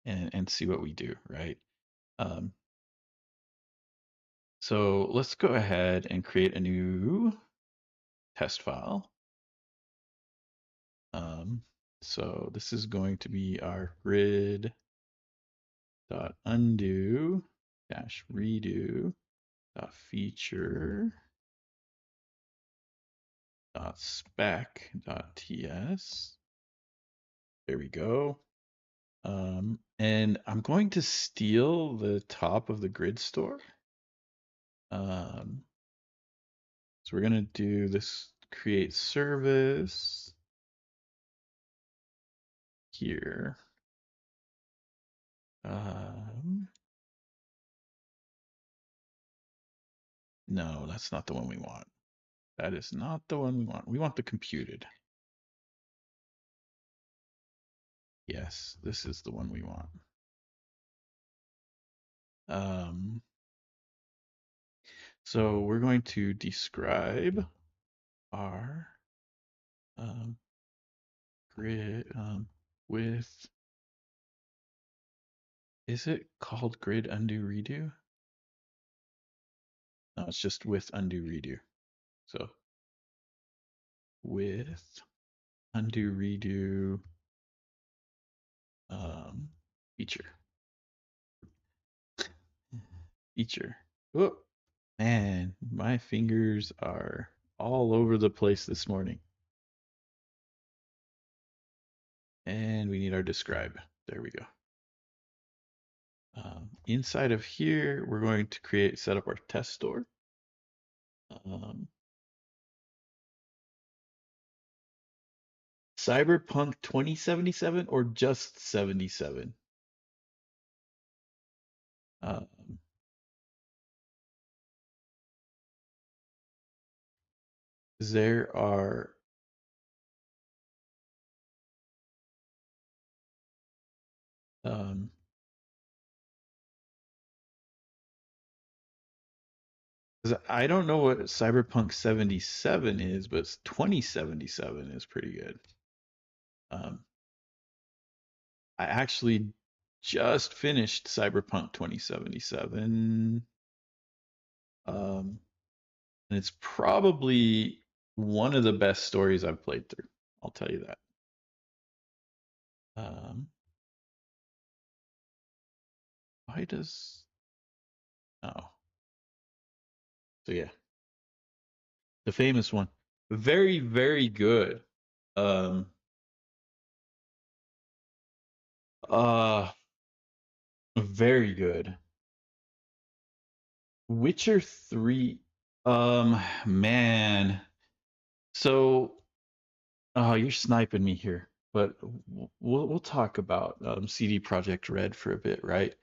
and see what we do, right? Um, so let's go ahead and create a new test file. Um, so this is going to be our grid dot undo dash redo dot feature dot spec dot ts. There we go. And I'm going to steal the top of the grid store. Um, so we're going to do this create service here. Um, no, that's not the one we want. That is not the one we want. We want the computed. Yes, this is the one we want. Um, so we're going to describe our grid with, is it called grid undo redo? No, it's just with undo redo. So with undo redo um, feature. Feature. Oh, man, my fingers are all over the place this morning. And we need our describe. There we go. Inside of here, we're going to set up our test store. Um, Cyberpunk 2077 or just 77? Um, there are um, 'cause I don't know what Cyberpunk 77 is, but 2077 is pretty good. Um, I actually just finished Cyberpunk 2077. And it's probably one of the best stories I've played through. I'll tell you that. Um, why does oh so yeah, the famous one. Very, very good. Um, uh, very good. Witcher 3. Man. So, oh, you're sniping me here, but we'll talk about CD Projekt Red for a bit, right?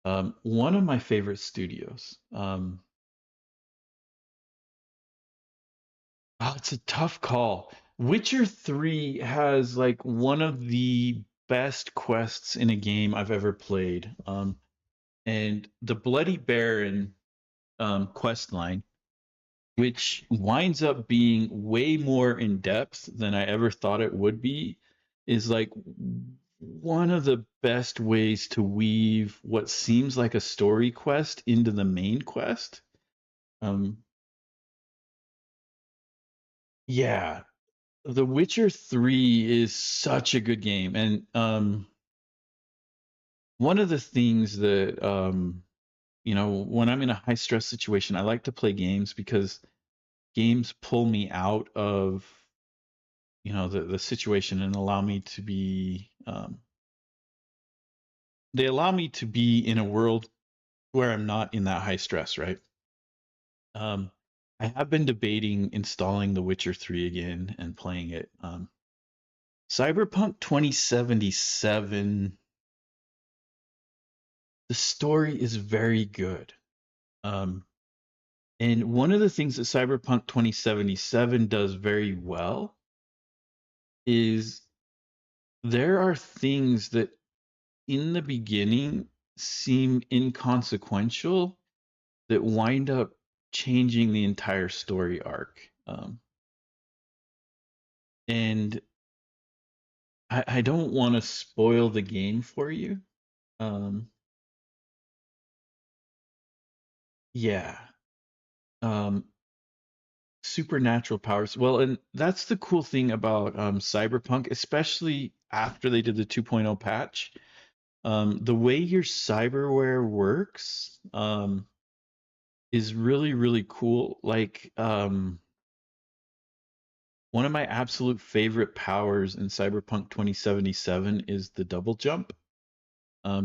One of my favorite studios. Oh, it's a tough call. Witcher 3 has like one of the best quests in a game I've ever played. And the Bloody Baron quest line, which winds up being way more in depth than I ever thought it would be, is like one of the best ways to weave what seems like a story quest into the main quest. Um, yeah, The Witcher 3 is such a good game. And one of the things that, when I'm in a high stress situation, I like to play games because games pull me out of, the situation and allow me to be, they allow me to be in a world where I'm not in that high stress, right? Um, I have been debating installing The Witcher 3 again and playing it. Cyberpunk 2077, the story is very good. Um, and one of the things that Cyberpunk 2077 does very well is there are things that in the beginning seem inconsequential that wind up changing the entire story arc. And I don't want to spoil the game for you. Um, yeah. Um, Supernatural powers. Well, and that's the cool thing about Cyberpunk, especially after they did the 2.0 patch. The way your cyberware works is really, really cool. Like, one of my absolute favorite powers in Cyberpunk 2077 is the double jump,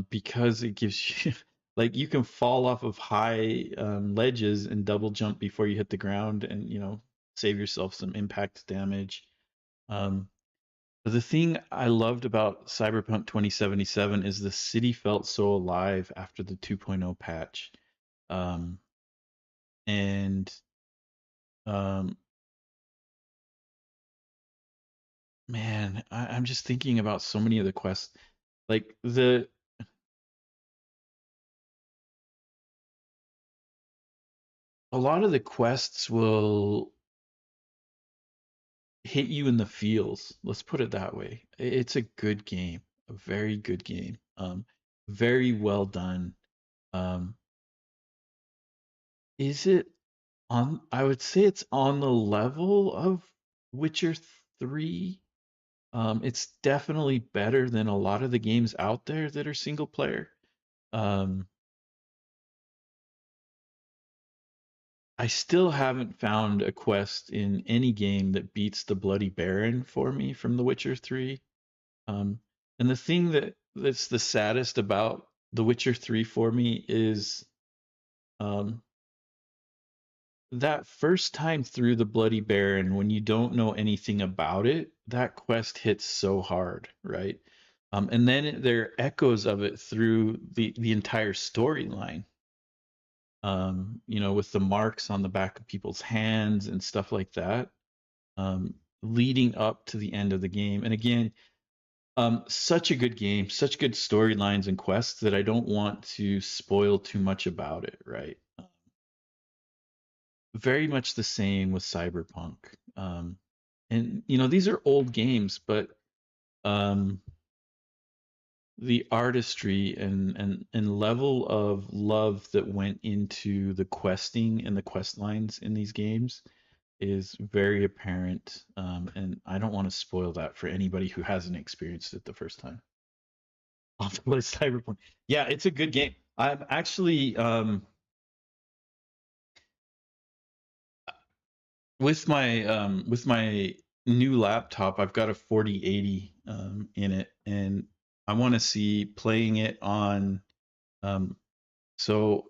because it gives you, like, you can fall off of high ledges and double jump before you hit the ground and, save yourself some impact damage. Um, but the thing I loved about Cyberpunk 2077 is the city felt so alive after the 2.0 patch. Um, and um, Man, I'm just thinking about so many of the quests. Like a lot of the quests will hit you in the feels. Let's put it that way. It's a good game, a very good game. Very well done. Um, is it on? I would say it's on the level of Witcher 3. It's definitely better than a lot of the games out there that are single player. Um, I still haven't found a quest in any game that beats the Bloody Baron for me from The Witcher 3. Um, and the thing that's the saddest about The Witcher 3 for me is um, that first time through the Bloody Baron, when you don't know anything about it, that quest hits so hard, right? And then there are echoes of it through the entire storyline. With the marks on the back of people's hands and stuff like that, leading up to the end of the game. And again, such a good game, such good storylines and quests that I don't want to spoil too much about it, right? Very much the same with Cyberpunk. And these are old games, but um, the artistry and level of love that went into the questing and the quest lines in these games is very apparent. And I don't want to spoil that for anybody who hasn't experienced it the first time. I'll play Cyberpunk. Yeah, it's a good game. I'm actually with my new laptop, I've got a 4080 in it, and I want to see playing it on. Um, so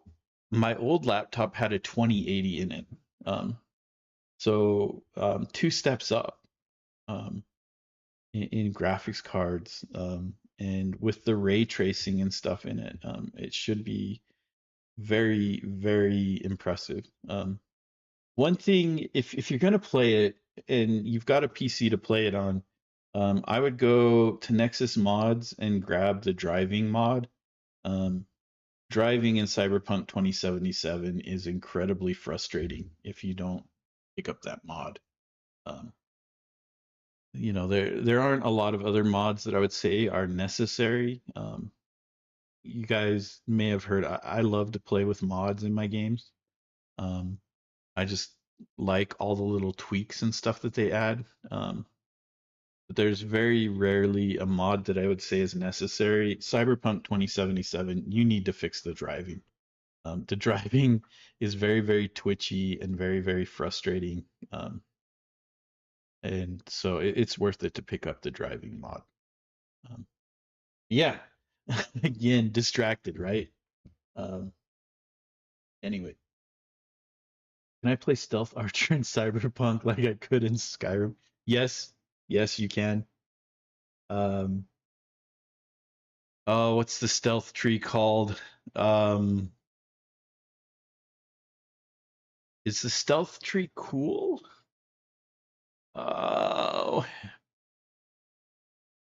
my old laptop had a 2080 in it. Um, two steps up in graphics cards, and with the ray tracing and stuff in it, it should be very, very impressive. One thing, if you're gonna play it and you've got a PC to play it on, I would go to Nexus Mods and grab the driving mod. Um, Driving in Cyberpunk 2077 is incredibly frustrating if you don't pick up that mod. Um, there aren't a lot of other mods that I would say are necessary. You guys may have heard I love to play with mods in my games. Um, I just like all the little tweaks and stuff that they add. But there's very rarely a mod that I would say is necessary. Cyberpunk 2077, you need to fix the driving. The driving is very, very twitchy and very, very frustrating. And so it's worth it to pick up the driving mod. Um, yeah, again, distracted, right? Um, anyway, can I play Stealth Archer in Cyberpunk like I could in Skyrim? Yes, yes, you can. Um, oh, what's the stealth tree called? Um, is the stealth tree cool? Uh,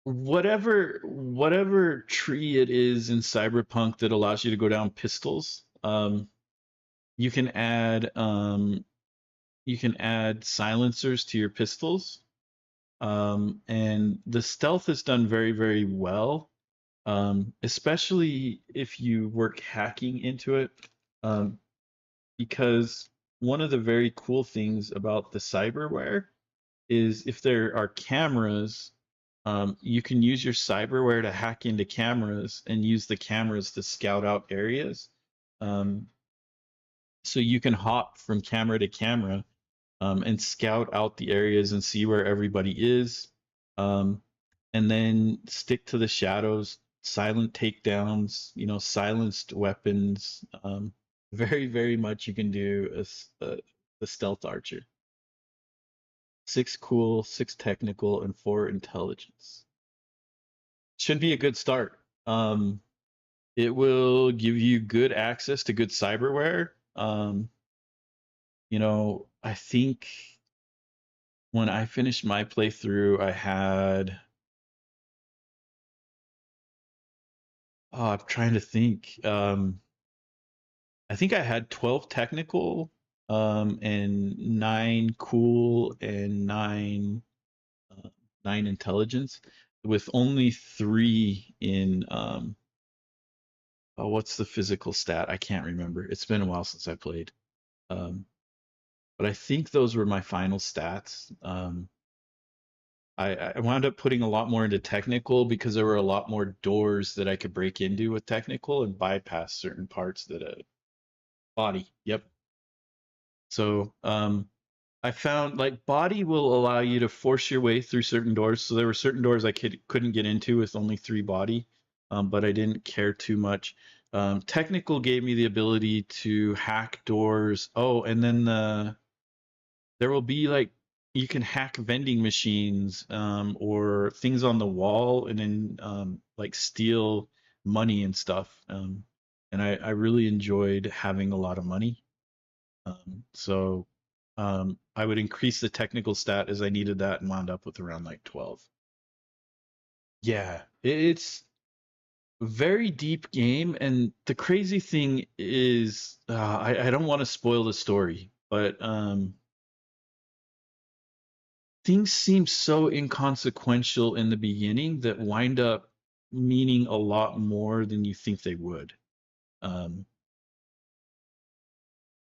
whatever tree it is in Cyberpunk that allows you to go down pistols. You can add silencers to your pistols. And the stealth is done very, very well. Especially if you work hacking into it. Um, because one of the very cool things about the cyberware is if there are cameras, you can use your cyberware to hack into cameras and use the cameras to scout out areas. Um, so you can hop from camera to camera, and scout out the areas and see where everybody is, um, and then stick to the shadows, silent takedowns, silenced weapons. Very, very much you can do the stealth archer. 6 cool, 6 technical, and 4 intelligence. Should be a good start. It will give you good access to good cyberware. I think when I finished my playthrough, I had, I'm trying to think. I think I had 12 technical, and 9 cool, and 9 intelligence, with only 3 in, oh, what's the physical stat? I can't remember. It's been a while since I played. Um, but I think those were my final stats. I wound up putting a lot more into technical because there were a lot more doors that I could break into with technical and bypass certain parts that a body. Yep. So I found like body will allow you to force your way through certain doors. So there were certain doors I couldn't get into with only 3 body, but I didn't care too much. Technical gave me the ability to hack doors. Oh, and then there will be like you can hack vending machines, or things on the wall, and then like steal money and stuff. And I really enjoyed having a lot of money. So I would increase the technical stat as I needed that and wound up with around like 12. Yeah, it's a very deep game. And the crazy thing is, I don't want to spoil the story, but things seem so inconsequential in the beginning that wind up meaning a lot more than you think they would. Um,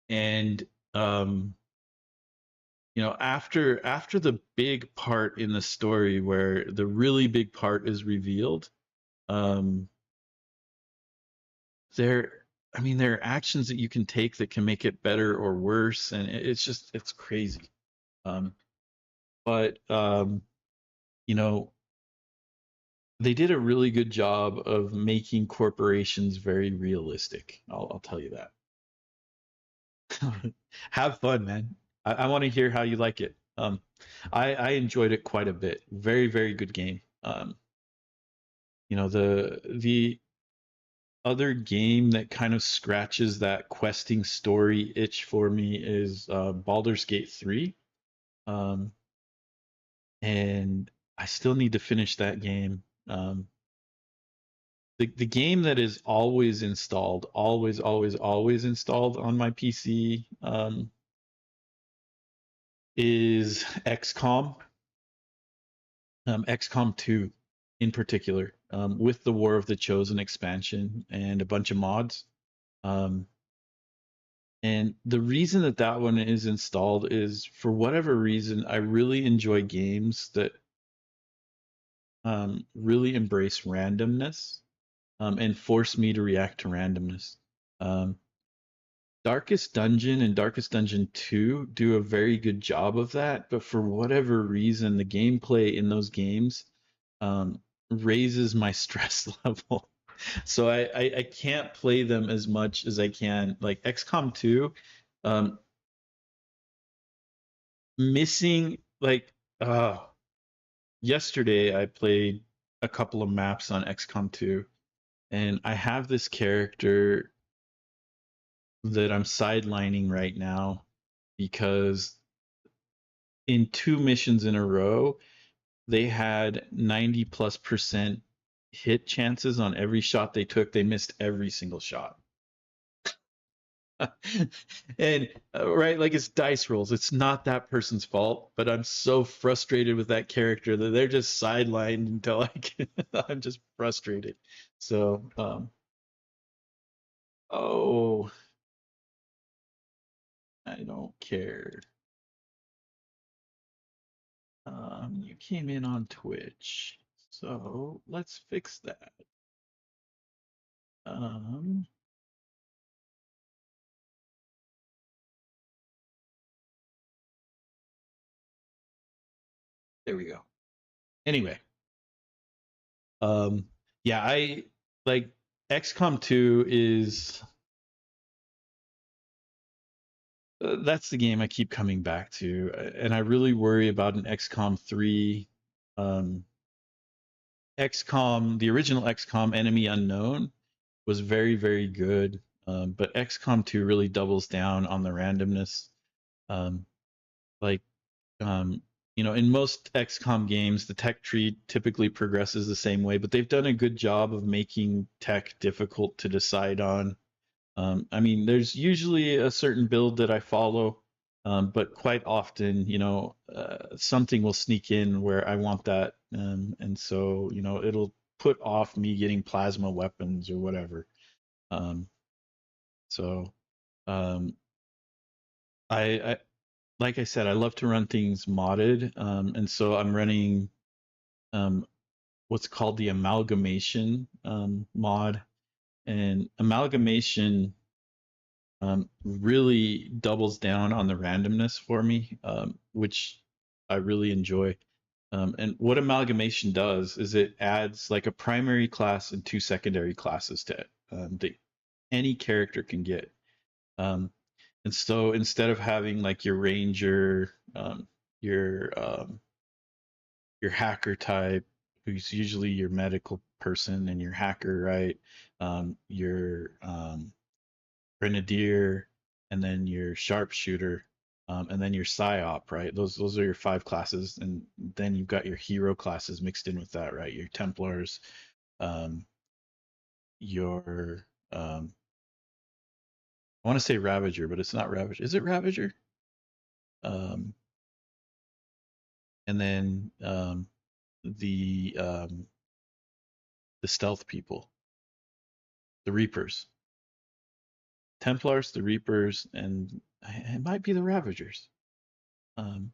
and after the big part in the story where the really big part is revealed, um, there, I mean, there are actions that you can take that can make it better or worse, and it's crazy. Um, but you know, they did a really good job of making corporations very realistic. I'll tell you that. Have fun, man. I want to hear how you like it. I enjoyed it quite a bit. Very, very good game. The other game that kind of scratches that questing story itch for me is Baldur's Gate 3. Um, and I still need to finish that game. The game that is always installed, always, always, always installed on my PC, is XCOM, XCOM 2 in particular, with the War of the Chosen expansion and a bunch of mods. Um, and the reason that that one is installed is for whatever reason, I really enjoy games that really embrace randomness and force me to react to randomness. Um, Darkest Dungeon and Darkest Dungeon 2 do a very good job of that, but for whatever reason, the gameplay in those games raises my stress level. So I can't play them as much as I can. Like XCOM 2, um, missing like yesterday I played a couple of maps on XCOM 2, and I have this character that I'm sidelining right now because in two missions in a row, they had 90+% hit chances on every shot they took. They missed every single shot. And right, like it's dice rolls. It's not that person's fault, but I'm so frustrated with that character that they're just sidelined until I can. I'm just frustrated. So, oh, I don't care. You came in on Twitch, so let's fix that. Um, there we go. Anyway, um, yeah, I like XCOM 2 is that's the game I keep coming back to, and I really worry about an XCOM 3. Um, XCOM, the original XCOM Enemy Unknown was very, very good, but XCOM 2 really doubles down on the randomness. Um, like Um, in most XCOM games, the tech tree typically progresses the same way, but they've done a good job of making tech difficult to decide on. I mean, there's usually a certain build that I follow, but quite often, something will sneak in where I want that, and so, it'll put off me getting plasma weapons or whatever. Um, so, um, I like I said, I love to run things modded, and so I'm running um, what's called the amalgamation mod, and amalgamation really doubles down on the randomness for me, which I really enjoy. And what amalgamation does is it adds like a primary class and two secondary classes to it that any character can get. Um, and so instead of having like your ranger, your your hacker type, who's usually your medical person, and your hacker, right? Your grenadier, and then your sharpshooter, and then your psyop, right? Those are your five classes, and then you've got your hero classes mixed in with that, right? Your Templars, um, your I want to say Ravager, but it's not Ravager. Is it Ravager? Um, and then the stealth people, the Reapers, Templars, the Reapers, and it might be the Ravagers. Um,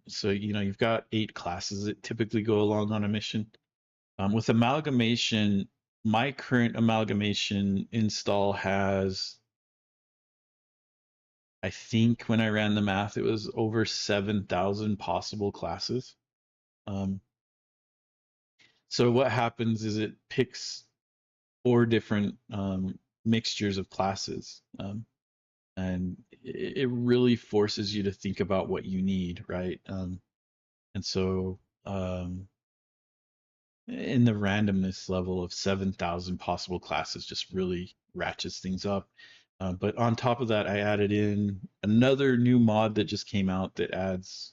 so you've got 8 classes that typically go along on a mission. With amalgamation, my current amalgamation install has I think when I ran the math, it was over 7,000 possible classes. Um, so what happens is it picks four different mixtures of classes. And it really forces you to think about what you need, right? And so in the randomness level of 7,000 possible classes just really ratchets things up. But on top of that, I added in another new mod that just came out that adds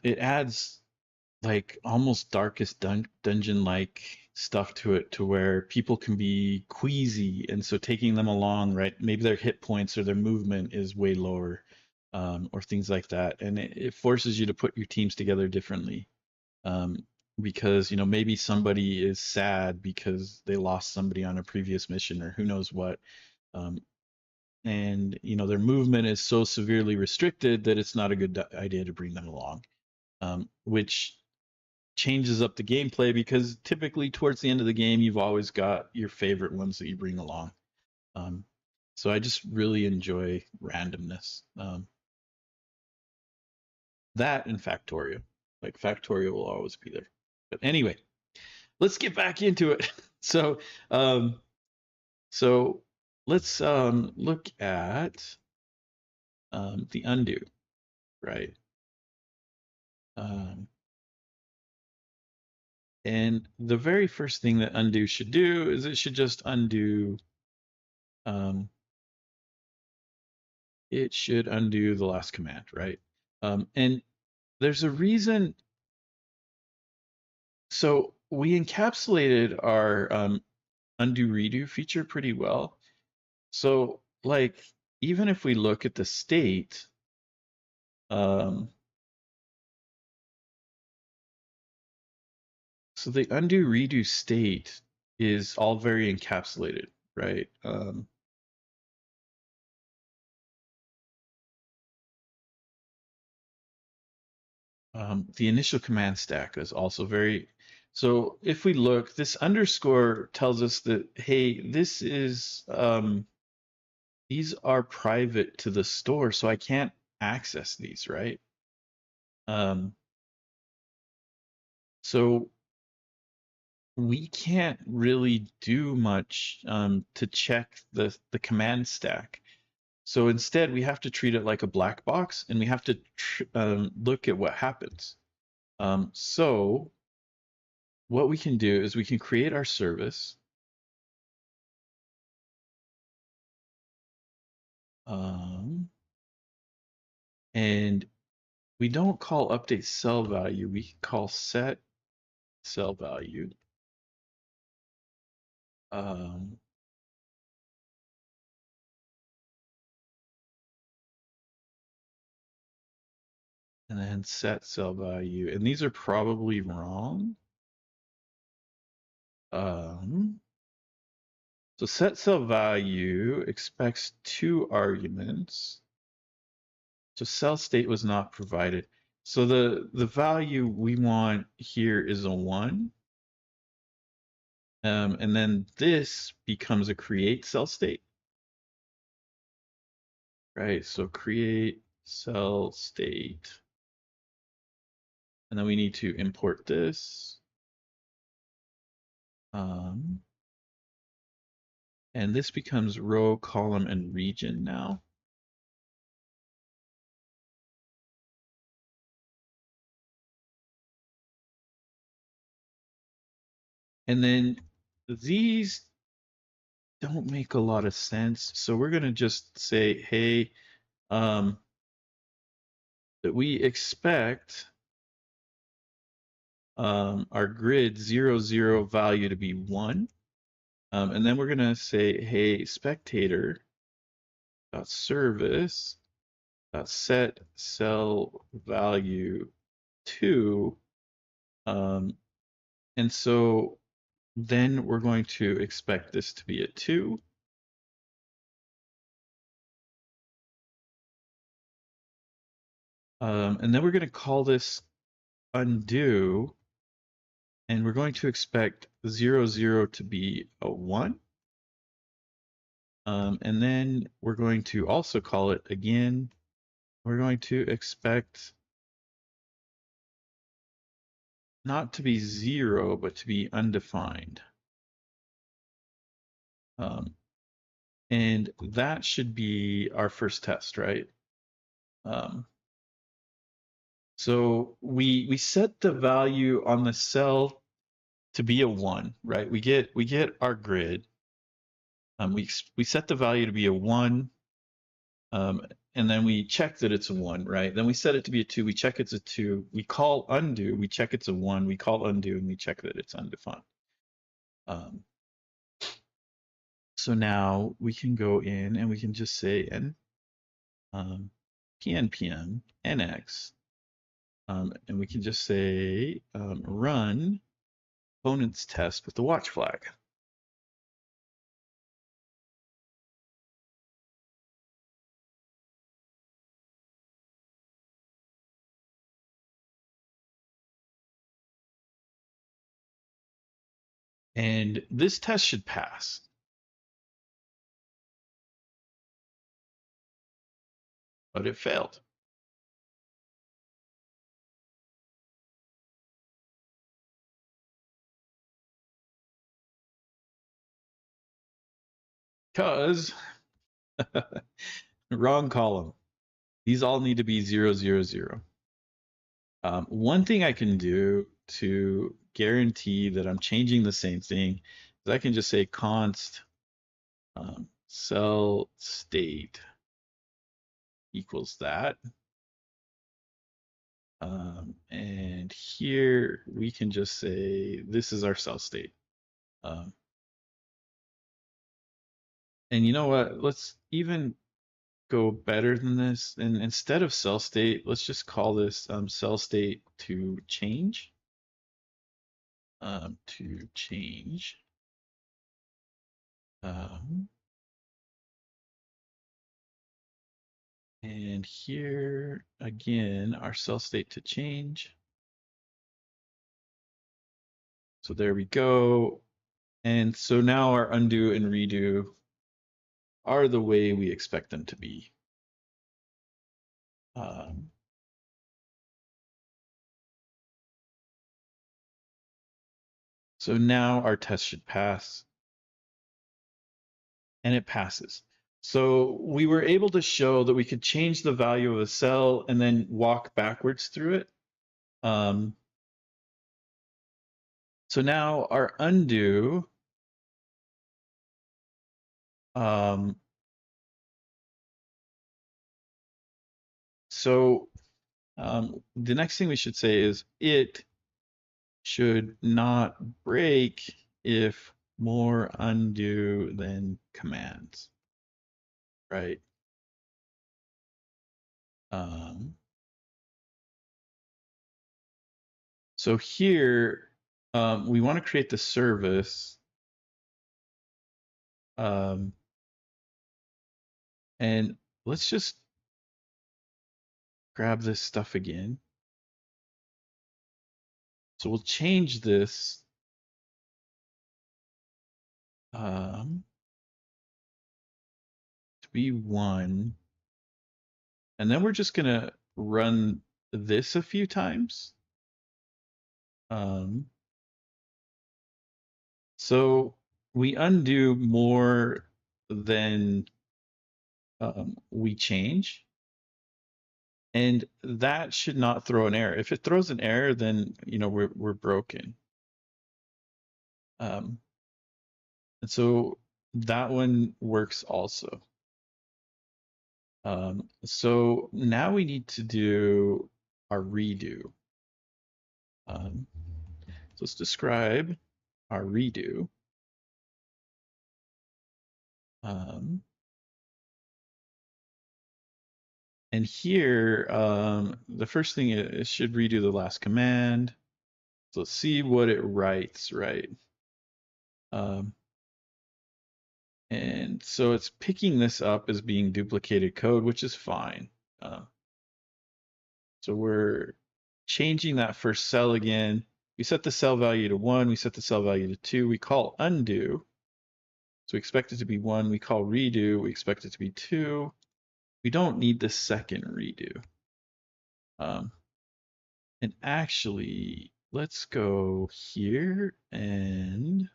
it adds like almost darkest dungeon like stuff to it, to where people can be queasy, and so taking them along, right, maybe their hit points or their movement is way lower, or things like that, and it forces you to put your teams together differently, um, because maybe somebody is sad because they lost somebody on a previous mission or who knows what, um, and their movement is so severely restricted that it's not a good idea to bring them along, which changes up the gameplay, because typically towards the end of the game you've always got your favorite ones that you bring along. Um, so I just really enjoy randomness. That and Factorio. Like Factorio will always be there. But anyway, let's get back into it. So um, so let's look at the undo, right? Um, and the very first thing that undo should do is it should just undo um, it should undo the last command, right? And there's a reason. So we encapsulated our undo redo feature pretty well. So like, even if we look at the state, um, so the undo redo state is all very encapsulated, right? The initial command stack is also very, so if we look, this underscore tells us that, hey, these are private to the store, so I can't access these, right? Um, so we can't really do much to check the command stack. So instead, we have to treat it like a black box, and we have to look at what happens. So what we can do is we can create our service. Um, and we don't call update cell value, we call set cell value. Um, and then set cell value. And these are probably wrong. Um, so set cell value expects two arguments. So cell state was not provided. So the value we want here is a 1. And then this becomes a create cell state. Right, so create cell state. And then we need to import this. And this becomes row, column, and region now. And then these don't make a lot of sense. So we're going to just say, hey, that we expect our grid 0, 0 value to be 1. And then we're going to say, hey, spectator dot service dot set cell value 2. And so then we're going to expect this to be a 2. And then we're going to call this undo, and we're going to expect 0, 0 to be a 1. And then we're going to also call it again. We're going to expect not to be 0, but to be undefined. Um, and that should be our first test, right? Um, so we set the value on the cell to be a 1, right? We get our grid. We set the value to be a 1, and then we check that it's a 1, right? Then we set it to be a 2. We check it's a 2. We call undo. We check it's a 1. We call undo, and we check that it's undefined. Um, so now we can go in and we can just say n pnpm nx, and we can just say run components test with the watch flag. And this test should pass, but it failed. Because wrong column. These all need to be 0, 0, 0. One thing I can do to guarantee that I'm changing the same thing is I can just say const cell state equals that. And here we can just say this is our cell state. And you know what? Let's even go better than this. And instead of cell state, let's just call this cell state to change. To change. And here again, our cell state to change. So there we go. And so now our undo and redo are the way we expect them to be. So now our test should pass, and it passes. So we were able to show that we could change the value of a cell and then walk backwards through it. So now our undo, the next thing we should say is it should not break if more undo than commands, right? So here we want to create the service, and let's just grab this stuff again. So we'll change this to be 1, and then we're just gonna run this a few times. So we undo more than we change, and that should not throw an error. If it throws an error, then we're broken. And so that one works also. So now we need to do our redo. So let's describe our redo. And here, the first thing is it should redo the last command. So let's see what it writes, right? And so it's picking this up as being duplicated code, which is fine. So we're changing that first cell again. We set the cell value to 1, we set the cell value to 2, we call undo. So we expect it to be 1. We call redo. We expect it to be 2. We don't need the second redo. And actually, let's go here and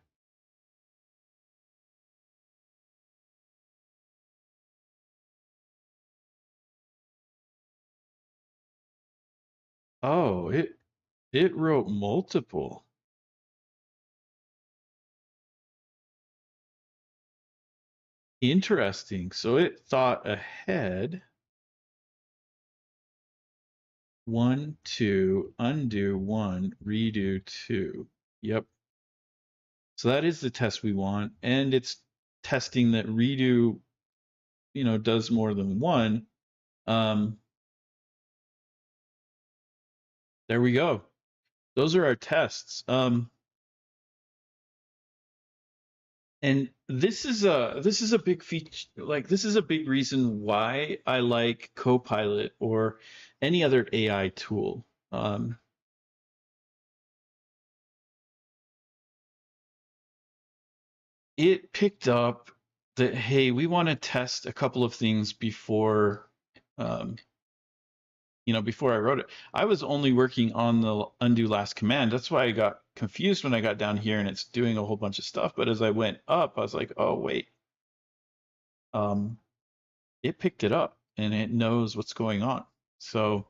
oh, it wrote multiple. Interesting. So it thought ahead. 1, 2, undo 1, redo 2. Yep. So that is the test we want, and it's testing that redo, does more than 1. Um, there we go. Those are our tests. And this is a big feature, like this is a big reason why I like Copilot or any other AI tool. It picked up that, hey, we want to test a couple of things before, um, before I wrote it. I was only working on the undo last command. That's why I got confused when I got down here and it's doing a whole bunch of stuff. But as I went up, I was like, oh, wait. It picked it up and it knows what's going on. So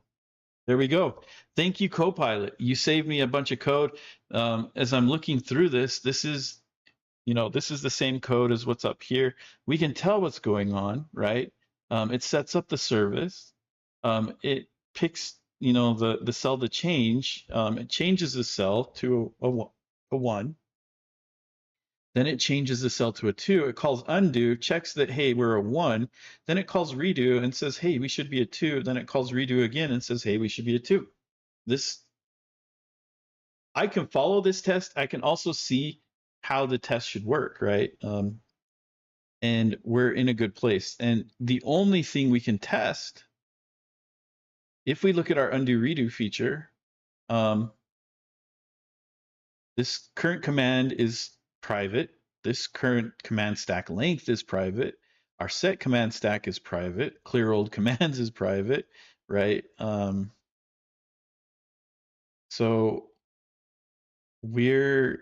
there we go. Thank you, Copilot. You saved me a bunch of code. As I'm looking through this is, this is the same code as what's up here. We can tell what's going on, right? It sets up the service. It picks, the cell to change. It changes the cell to a 1. Then it changes the cell to a 2. It calls undo, checks that, hey, we're a 1. Then it calls redo and says, hey, we should be a 2. Then it calls redo again and says, hey, we should be a 2. I can follow this test. I can also see how the test should work, right? And we're in a good place. And the only thing we can test, if we look at our undo redo feature, this current command is private. This current command stack length is private. Our set command stack is private. Clear old commands is private, right? So we're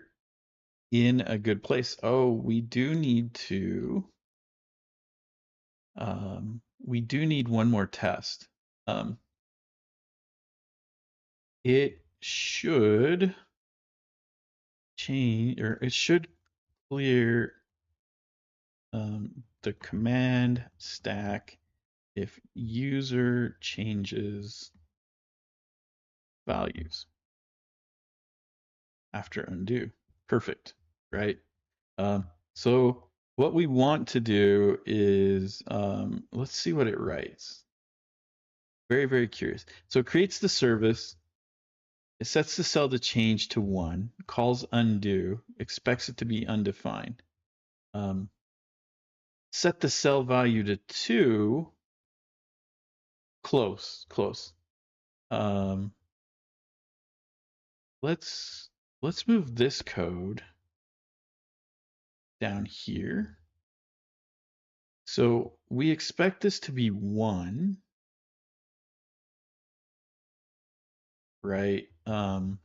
in a good place. Oh, we do need one more test. It should change, or it should clear the command stack if user changes values after undo. Perfect, right? So what we want to do is, let's see what it writes. Very, very curious. So it creates the service. It sets the cell to change to 1, calls undo, expects it to be undefined. Set the cell value to 2. Close. Let's move this code down here. So we expect this to be 1, right? And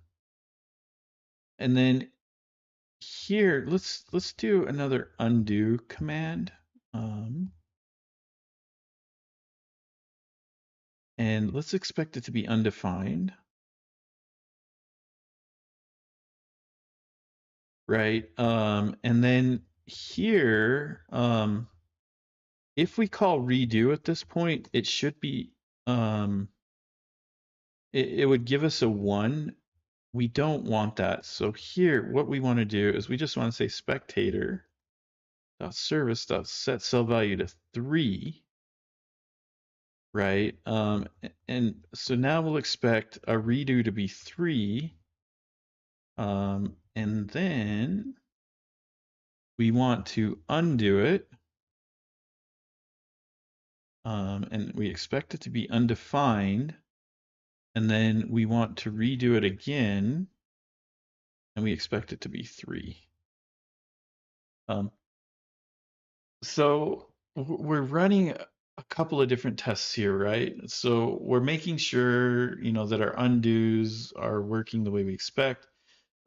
then here, let's do another undo command. And let's expect it to be undefined. Right. And then here, if we call redo at this point, it should be, it would give us a 1. We don't want that. So here, what we want to do is we just want to say spectator service set cell value to 3. Right. And so now we'll expect a redo to be 3. And then we want to undo it. And we expect it to be undefined. And then we want to redo it again. And we expect it to be 3. So we're running a couple of different tests here, right? So we're making sure, that our undos are working the way we expect.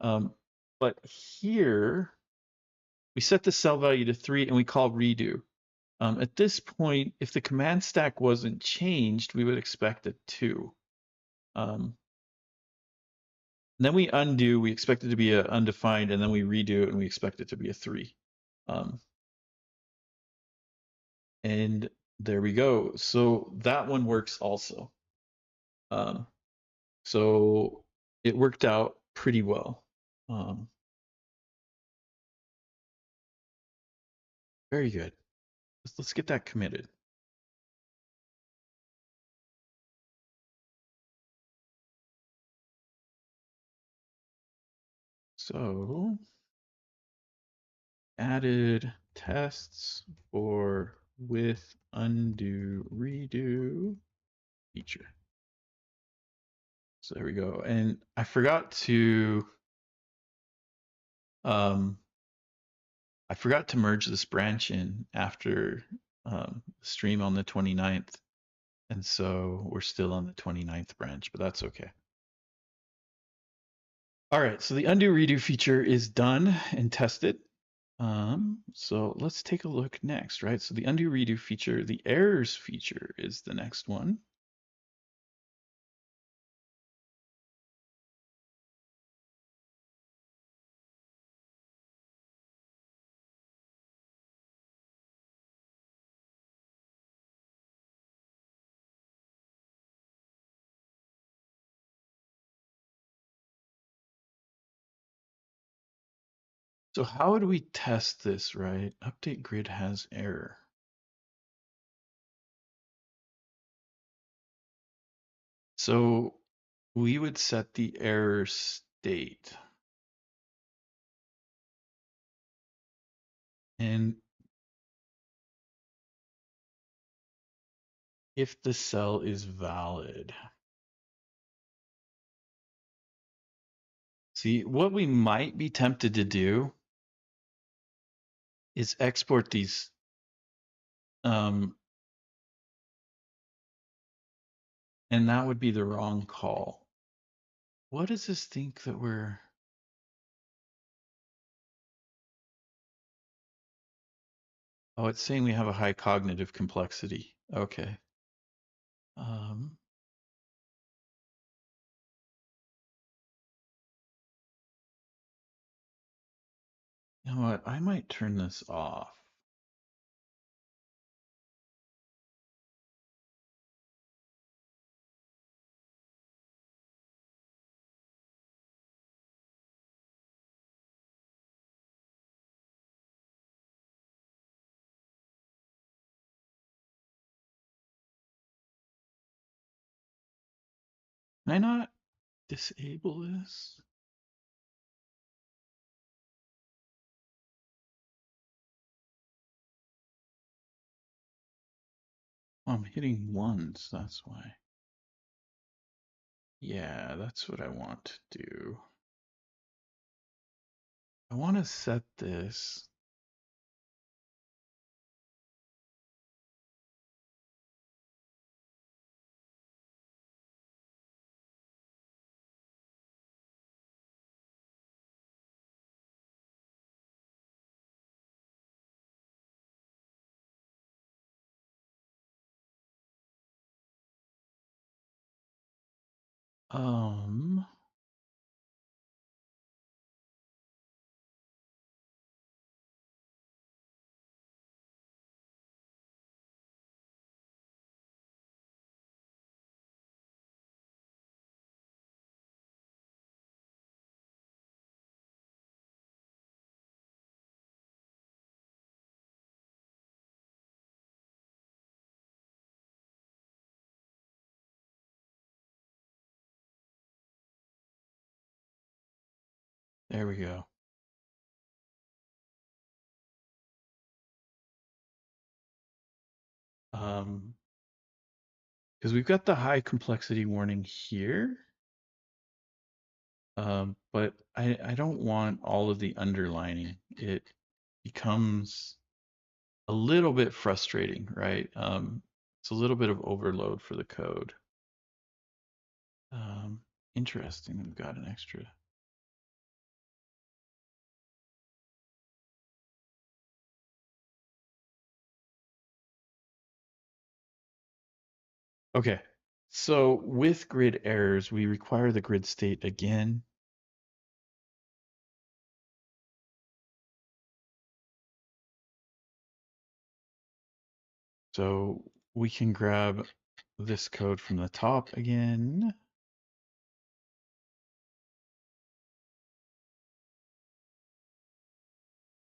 Um, but here we set the cell value to 3 and we call redo. At this point, if the command stack wasn't changed, we would expect a 2. Um, then we undo, we expect it to be a undefined, and then we redo it and we expect it to be a 3. Um, and there we go. So that one works also. Um, so it worked out pretty well. Um, very good. Let's get that committed. So added tests for with undo redo feature. So there we go. And I forgot to um, merge this branch in after stream on the 29th. And so we're still on the 29th branch, but that's okay. All right, so the undo redo feature is done and tested. So let's take a look next, right? So the undo redo feature, the errors feature is the next one. So how would we test this, right? Update grid has error. So we would set the error state. And if the cell is valid. See, what we might be tempted to do is export these and that would be the wrong call. What does this think that we're... Oh, it's saying we have a high cognitive complexity. Okay. Um, you know what? I might turn this off. Can I not disable this? Oh, I'm hitting ones, that's why. Yeah, that's what I want to do. I want to set this. Um, there we go. Because we've got the high complexity warning here. But I don't want all of the underlining. It becomes a little bit frustrating, right? It's a little bit of overload for the code. Um, Interesting. We've got an extra. Okay. So with grid errors, we require the grid state again. So we can grab this code from the top again.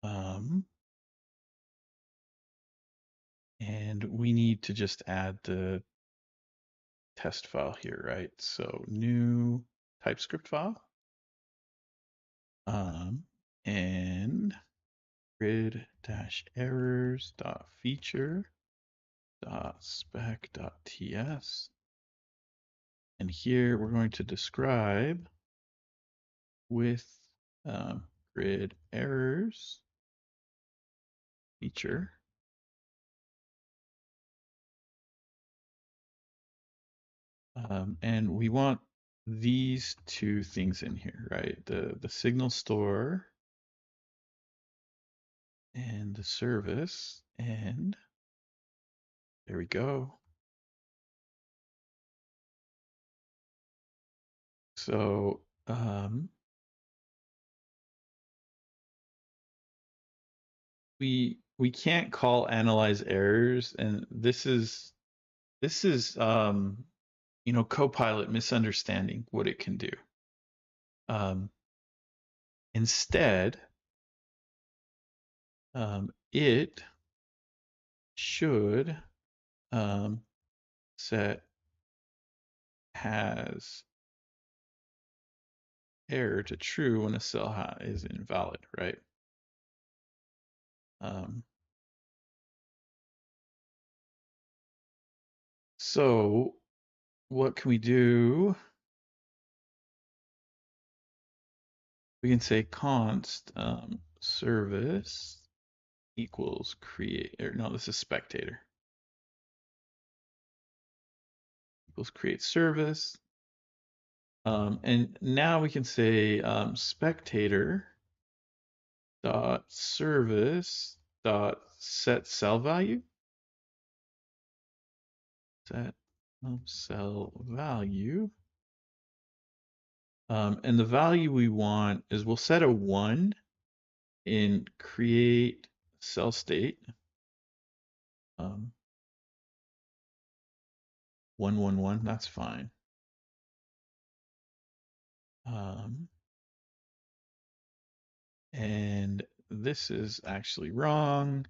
Um, and we need to just add the test file here, right? So new TypeScript file. Um, and grid-errors.feature.spec.ts. And here we're going to describe with grid errors feature. And we want these two things in here, right? The signal store and the service. And there we go. So we can't call analyze errors, and this is Copilot misunderstanding what it can do. Instead, it should set has error to true when a cell is invalid, right? So what can we do? We can say const service equals create, or no, this is spectator. Equals create service. And now we can say spectator dot service dot set cell value. Set cell value. And the value we want is we'll set a 1 in create cell state. 111, that's fine. And this is actually wrong.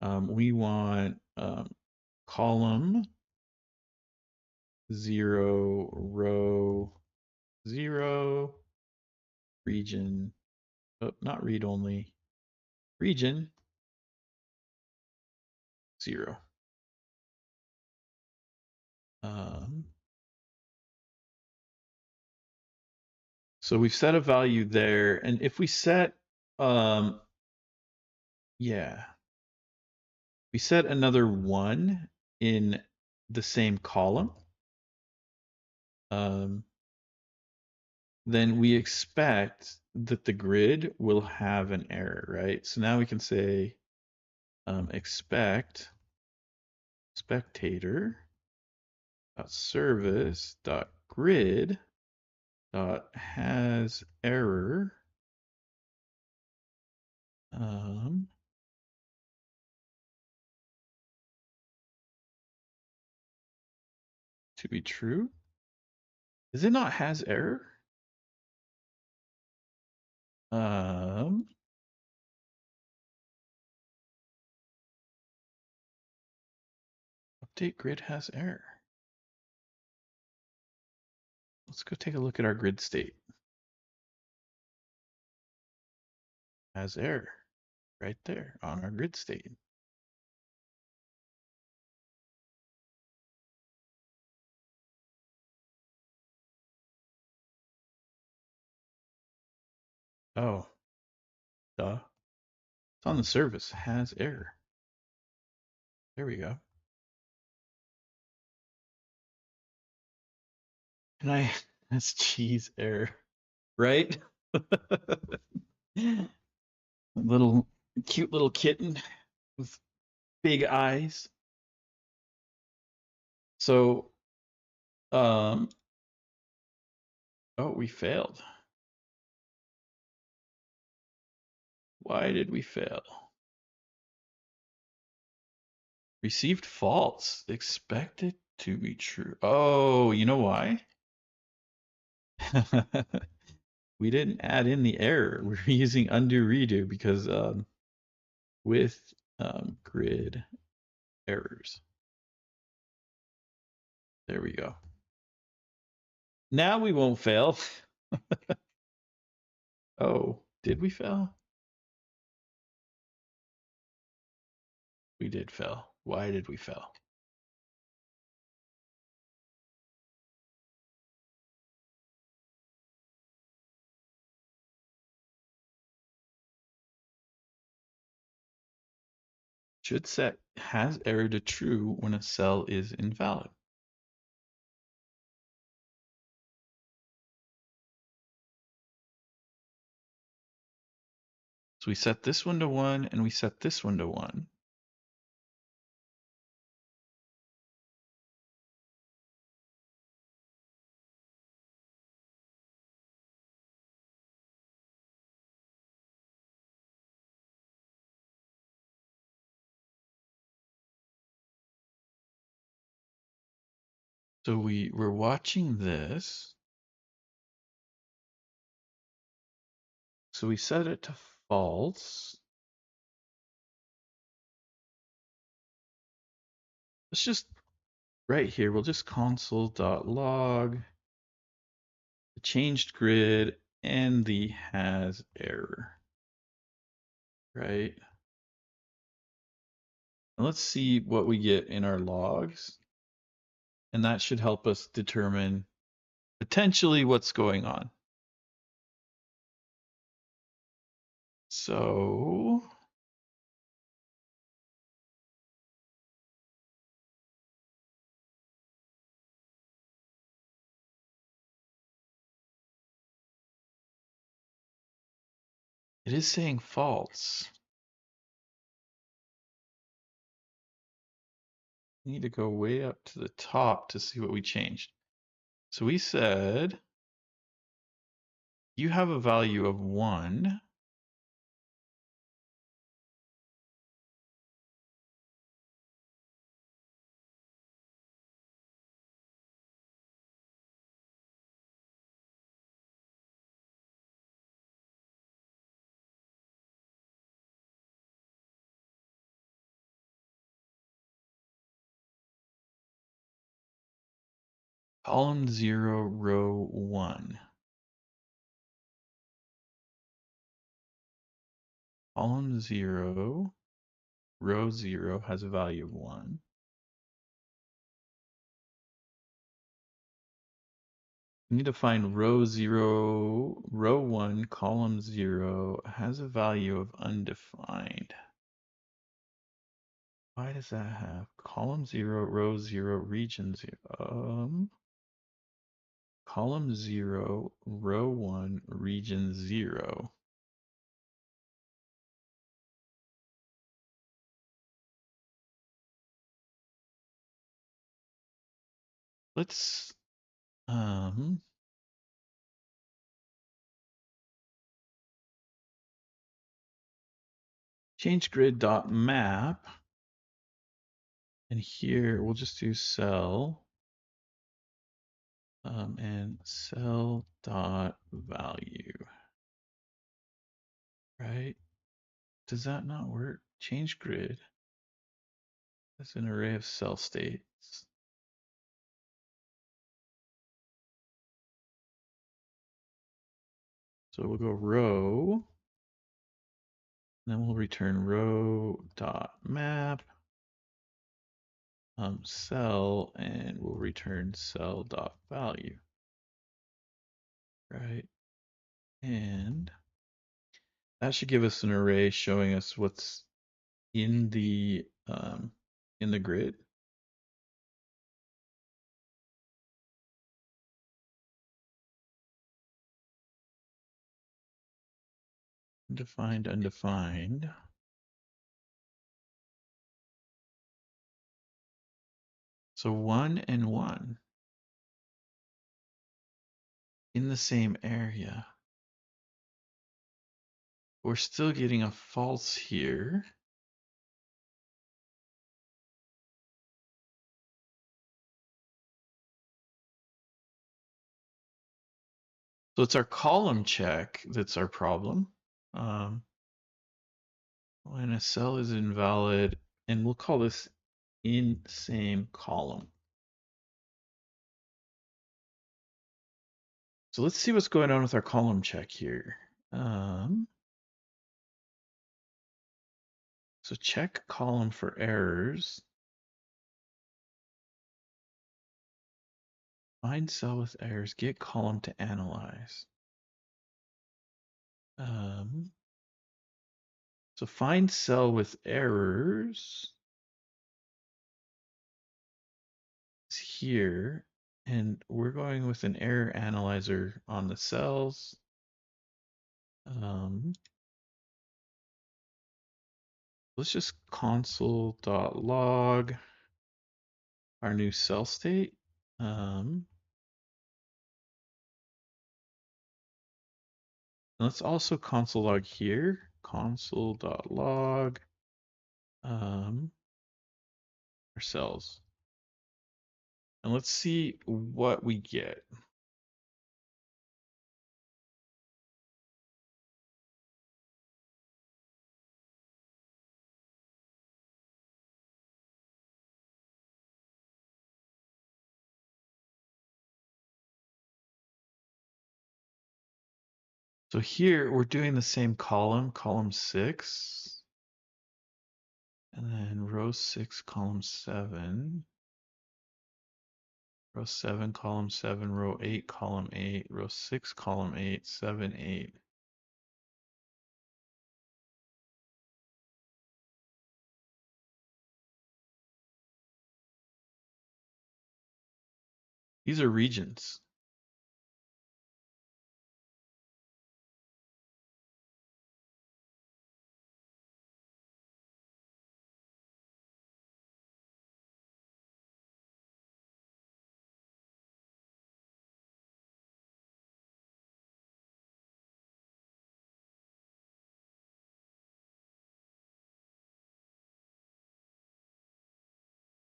We want column 0, row 0, region, not read only, region 0. So we've set a value there, and if we set, yeah, we set another 1 in the same column, then we expect that the grid will have an error, right? So now we can say expect spectator service grid has error to be true. Is it not has error? Update grid has error. Let's go take a look at our grid state. Has error right there on our grid state. Oh, duh. It's on the service, has error. There we go. And that's cheese error, right? Little cute little kitten with big eyes. So, um, oh, we failed. Why did we fail? Received false. Expected to be true. Oh, you know why? We didn't add in the error. We're using undo redo because with grid errors. There we go. Now we won't fail. Oh, did we fail? We did fail. Why did we fail? Should set has error to true when a cell is invalid. So we set this one to 1 and we set this one to 1. So we're watching this. So we set it to false. Let's just right here, we'll just console.log the changed grid and the has error, right? And let's see what we get in our logs. And that should help us determine potentially what's going on. So it is saying false. We need to go way up to the top to see what we changed. So we said you have a value of 1. Column 0, row 1. Column 0, row 0 has a value of 1. We need to find row 0, row 1, column 0 has a value of undefined. Why does that have column 0, row 0, region 0? Column 0, row 1, region 0. Let's change grid.map. And here we'll just do cell and cell dot value, right? Does that not work? Change grid. That's an array of cell states. So we'll go row, and then we'll return row dot map cell, and we'll return cell dot value, right? And that should give us an array showing us what's in the in the grid. Undefined, undefined. So 1 and 1 in the same area. We're still getting a false here. So it's our column check that's our problem. When a cell is invalid, and we'll call this in same column. So let's see what's going on with our column check here. So check column for errors. Find cell with errors, get column to analyze. So find cell with errors is here, and we're going with an error analyzer on the cells. Let's just console.log our new cell state. Let's also console log here, console.log our cells. And let's see what we get. So here we're doing the same column, column 6, and then row 6, column 7, row 7, column 7, row 8, column 8, row 6, column 8, 7, 8. These are regions.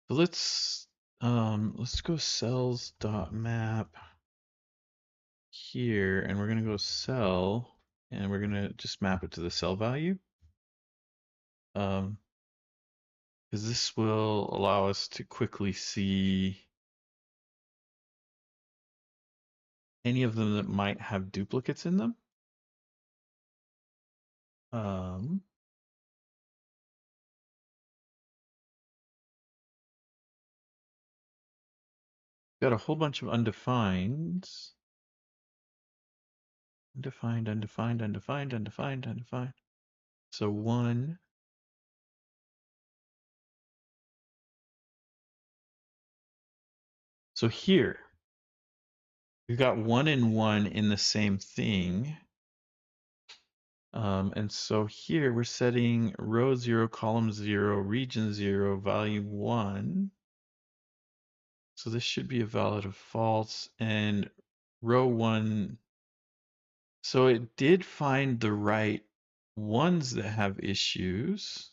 So let's go cells.map here, and we're gonna go cell, and we're gonna just map it to the cell value. Because this will allow us to quickly see any of them that might have duplicates in them. Got a whole bunch of undefined. Undefined, undefined, undefined, undefined, undefined. So 1. So here, we've got 1 and 1 in the same thing. And so here we're setting row 0, column 0, region 0, value 1. So this should be a valid of false, and row 1. So it did find the right ones that have issues.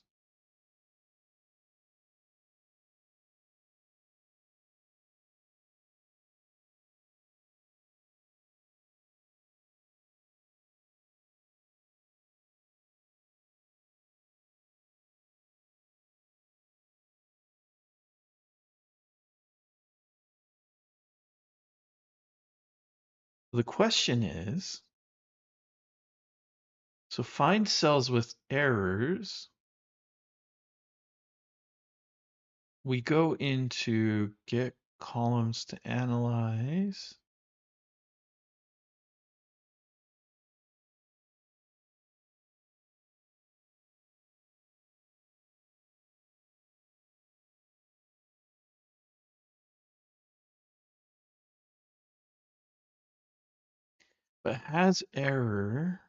The question is, so find cells with errors. We go into get columns to analyze. but has error.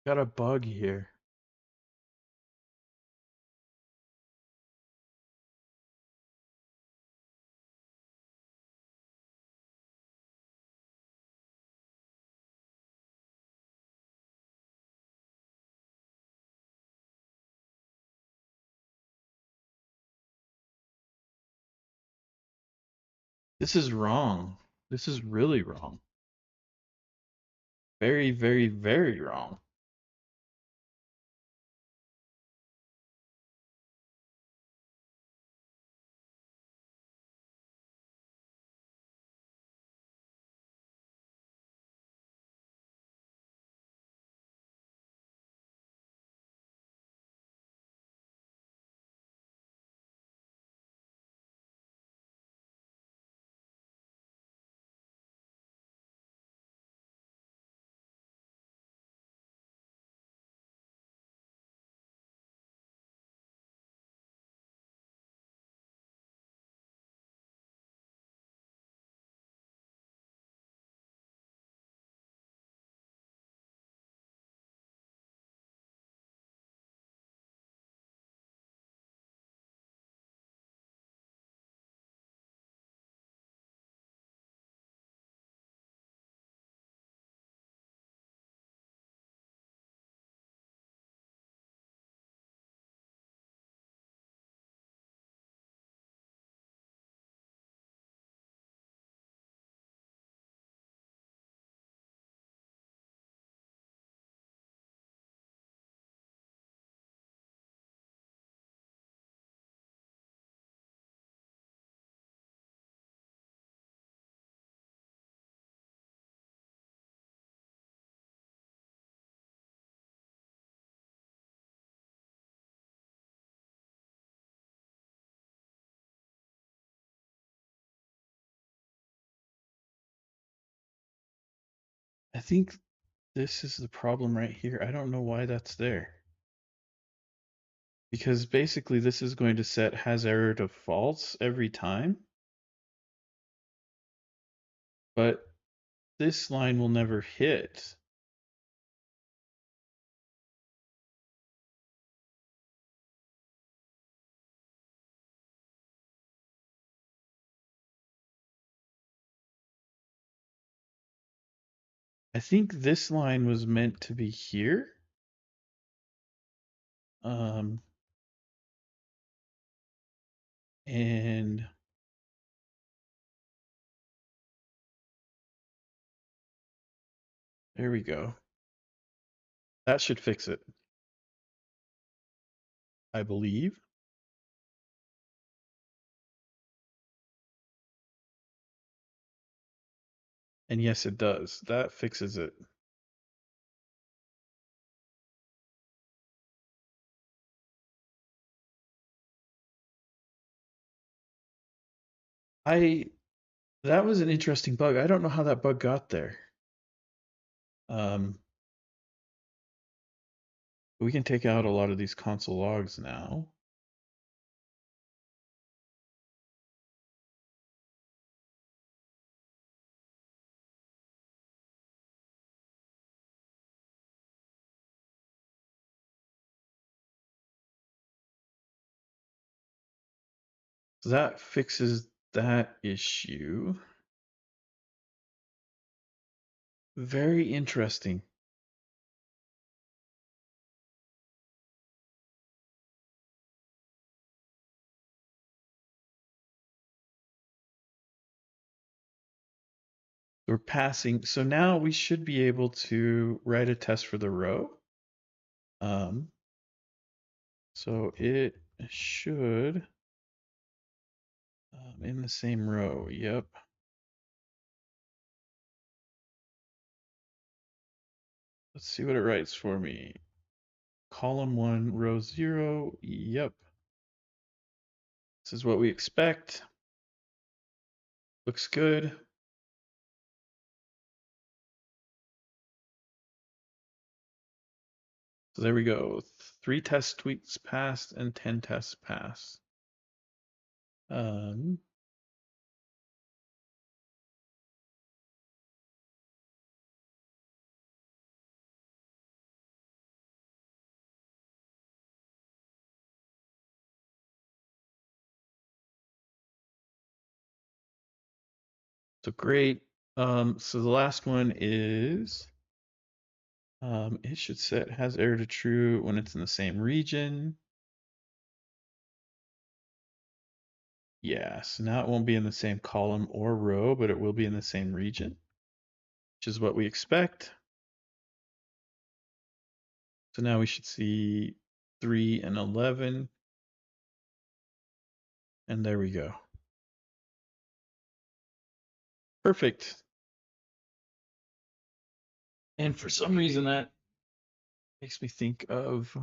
Got a bug here. This is wrong. This is really wrong. Very, very, very wrong. I think this is the problem right here. I don't know why that's there. Because basically this is going to set has error to false every time, but this line will never hit. I think this line was meant to be here. Um, and there we go. That should fix it, I believe. And yes, it does. That fixes it. I That was an interesting bug. I don't know how that bug got there. Um, we can take out a lot of these console logs now. So that fixes that issue. Very interesting. We're passing. So now we should be able to write a test for the row. Um, so it should in the same row. Yep. Let's see what it writes for me. Column 1, row 0. Yep. This is what we expect. Looks good. So there we go. 3 test tweets passed and 10 tests passed. Um, so great. So the last one is it should set has error to true when it's in the same region. Yeah, so now it won't be in the same column or row, but it will be in the same region, which is what we expect. So now we should see 3 and 11. And there we go. Perfect. And for some reason that makes me think of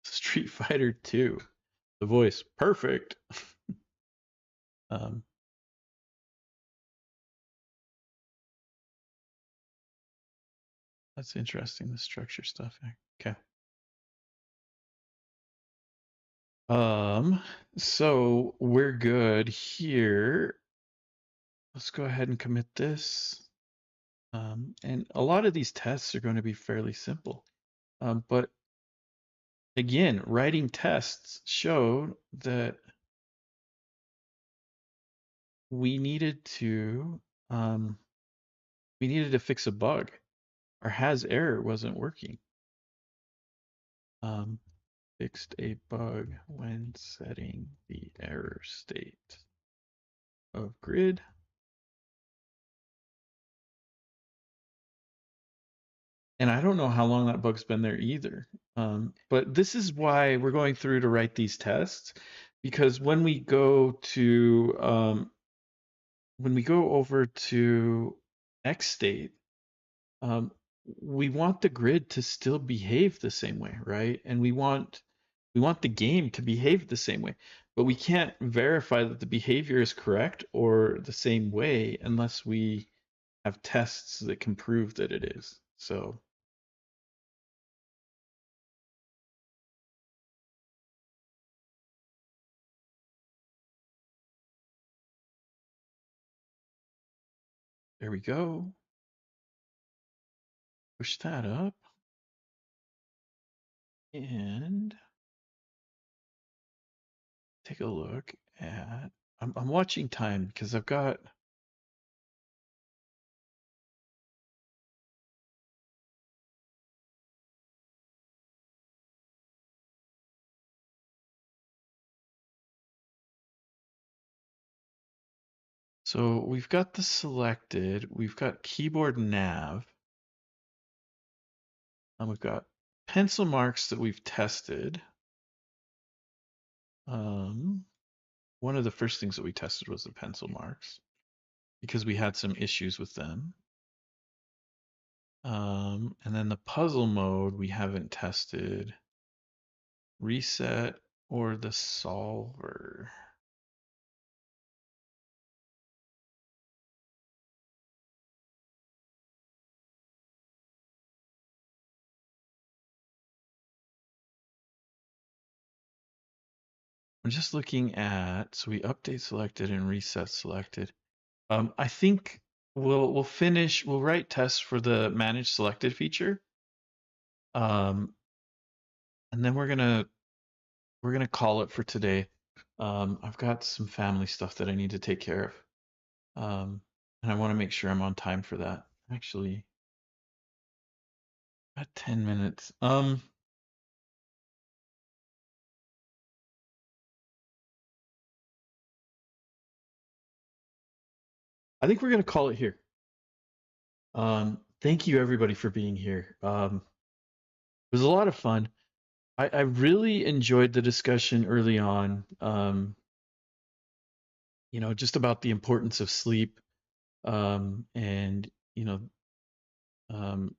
Street Fighter 2. The voice, perfect. um, that's interesting, the structure stuff. Okay. So we're good here. Let's go ahead and commit this. And a lot of these tests are going to be fairly simple. But again, writing tests showed that we needed to fix a bug. Our has error wasn't working. Fixed a bug when setting the error state of grid. And I don't know how long that bug's been there either. But this is why we're going through to write these tests, because when we go over to xState, we want the grid to still behave the same way, right? And we want the game to behave the same way, but we can't verify that the behavior is correct or the same way unless we have tests that can prove that it is. So there we go. Push that up. And take a look at, I'm watching time because I've got, so we've got the selected, we've got keyboard nav, and we've got pencil marks that we've tested. One of the first things that we tested was the pencil marks because we had some issues with them. And then the puzzle mode we haven't tested. Reset or the solver. I'm just looking at, so we update selected and reset selected. I think we'll write tests for the manage selected feature. And then we're gonna call it for today. I've got some family stuff that I need to take care of. And I want to make sure I'm on time for that. Actually, at 10 minutes. I think we're gonna call it here. Thank you everybody for being here. It was a lot of fun. I really enjoyed the discussion early on. Just about the importance of sleep, and um,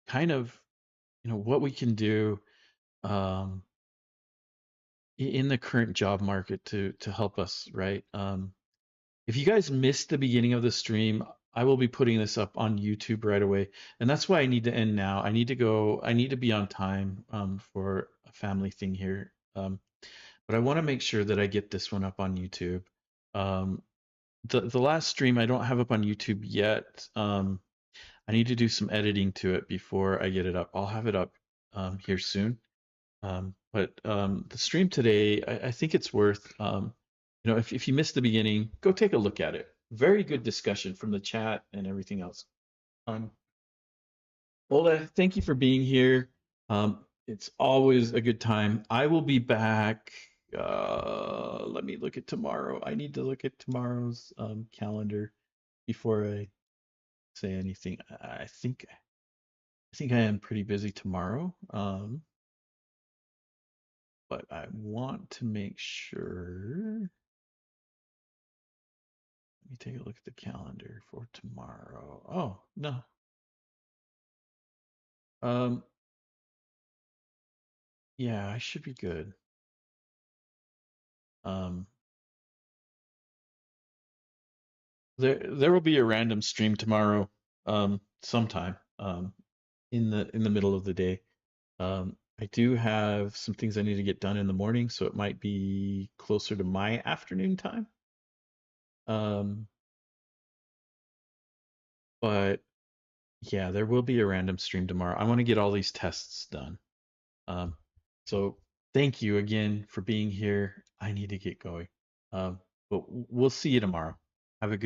kind of what we can do um, in the current job market to help us, right? If you guys missed the beginning of the stream, I will be putting this up on YouTube right away. And that's why I need to end now. I need to go, I need to be on time for a family thing here. But I want to make sure that I get this one up on YouTube. Um, the last stream I don't have up on YouTube yet. I need to do some editing to it before I get it up. I'll have it up here soon. But the stream today, I think it's worth, if you missed the beginning, go take a look at it. Very good discussion from the chat and everything else. Um, Ola, thank you for being here. It's always a good time. I will be back. Let me look at tomorrow. I need to look at tomorrow's calendar before I say anything. I think I am pretty busy tomorrow. But I want to make sure. Let me take a look at the calendar for tomorrow. Oh, no. Um, yeah, I should be good. Um, there will be a random stream tomorrow, sometime, in the middle of the day. I do have some things I need to get done in the morning, so it might be closer to my afternoon time. Um, but yeah, there will be a random stream tomorrow. I want to get all these tests done. Um, so thank you again for being here. I need to get going. Um, but we'll see you tomorrow. Have a good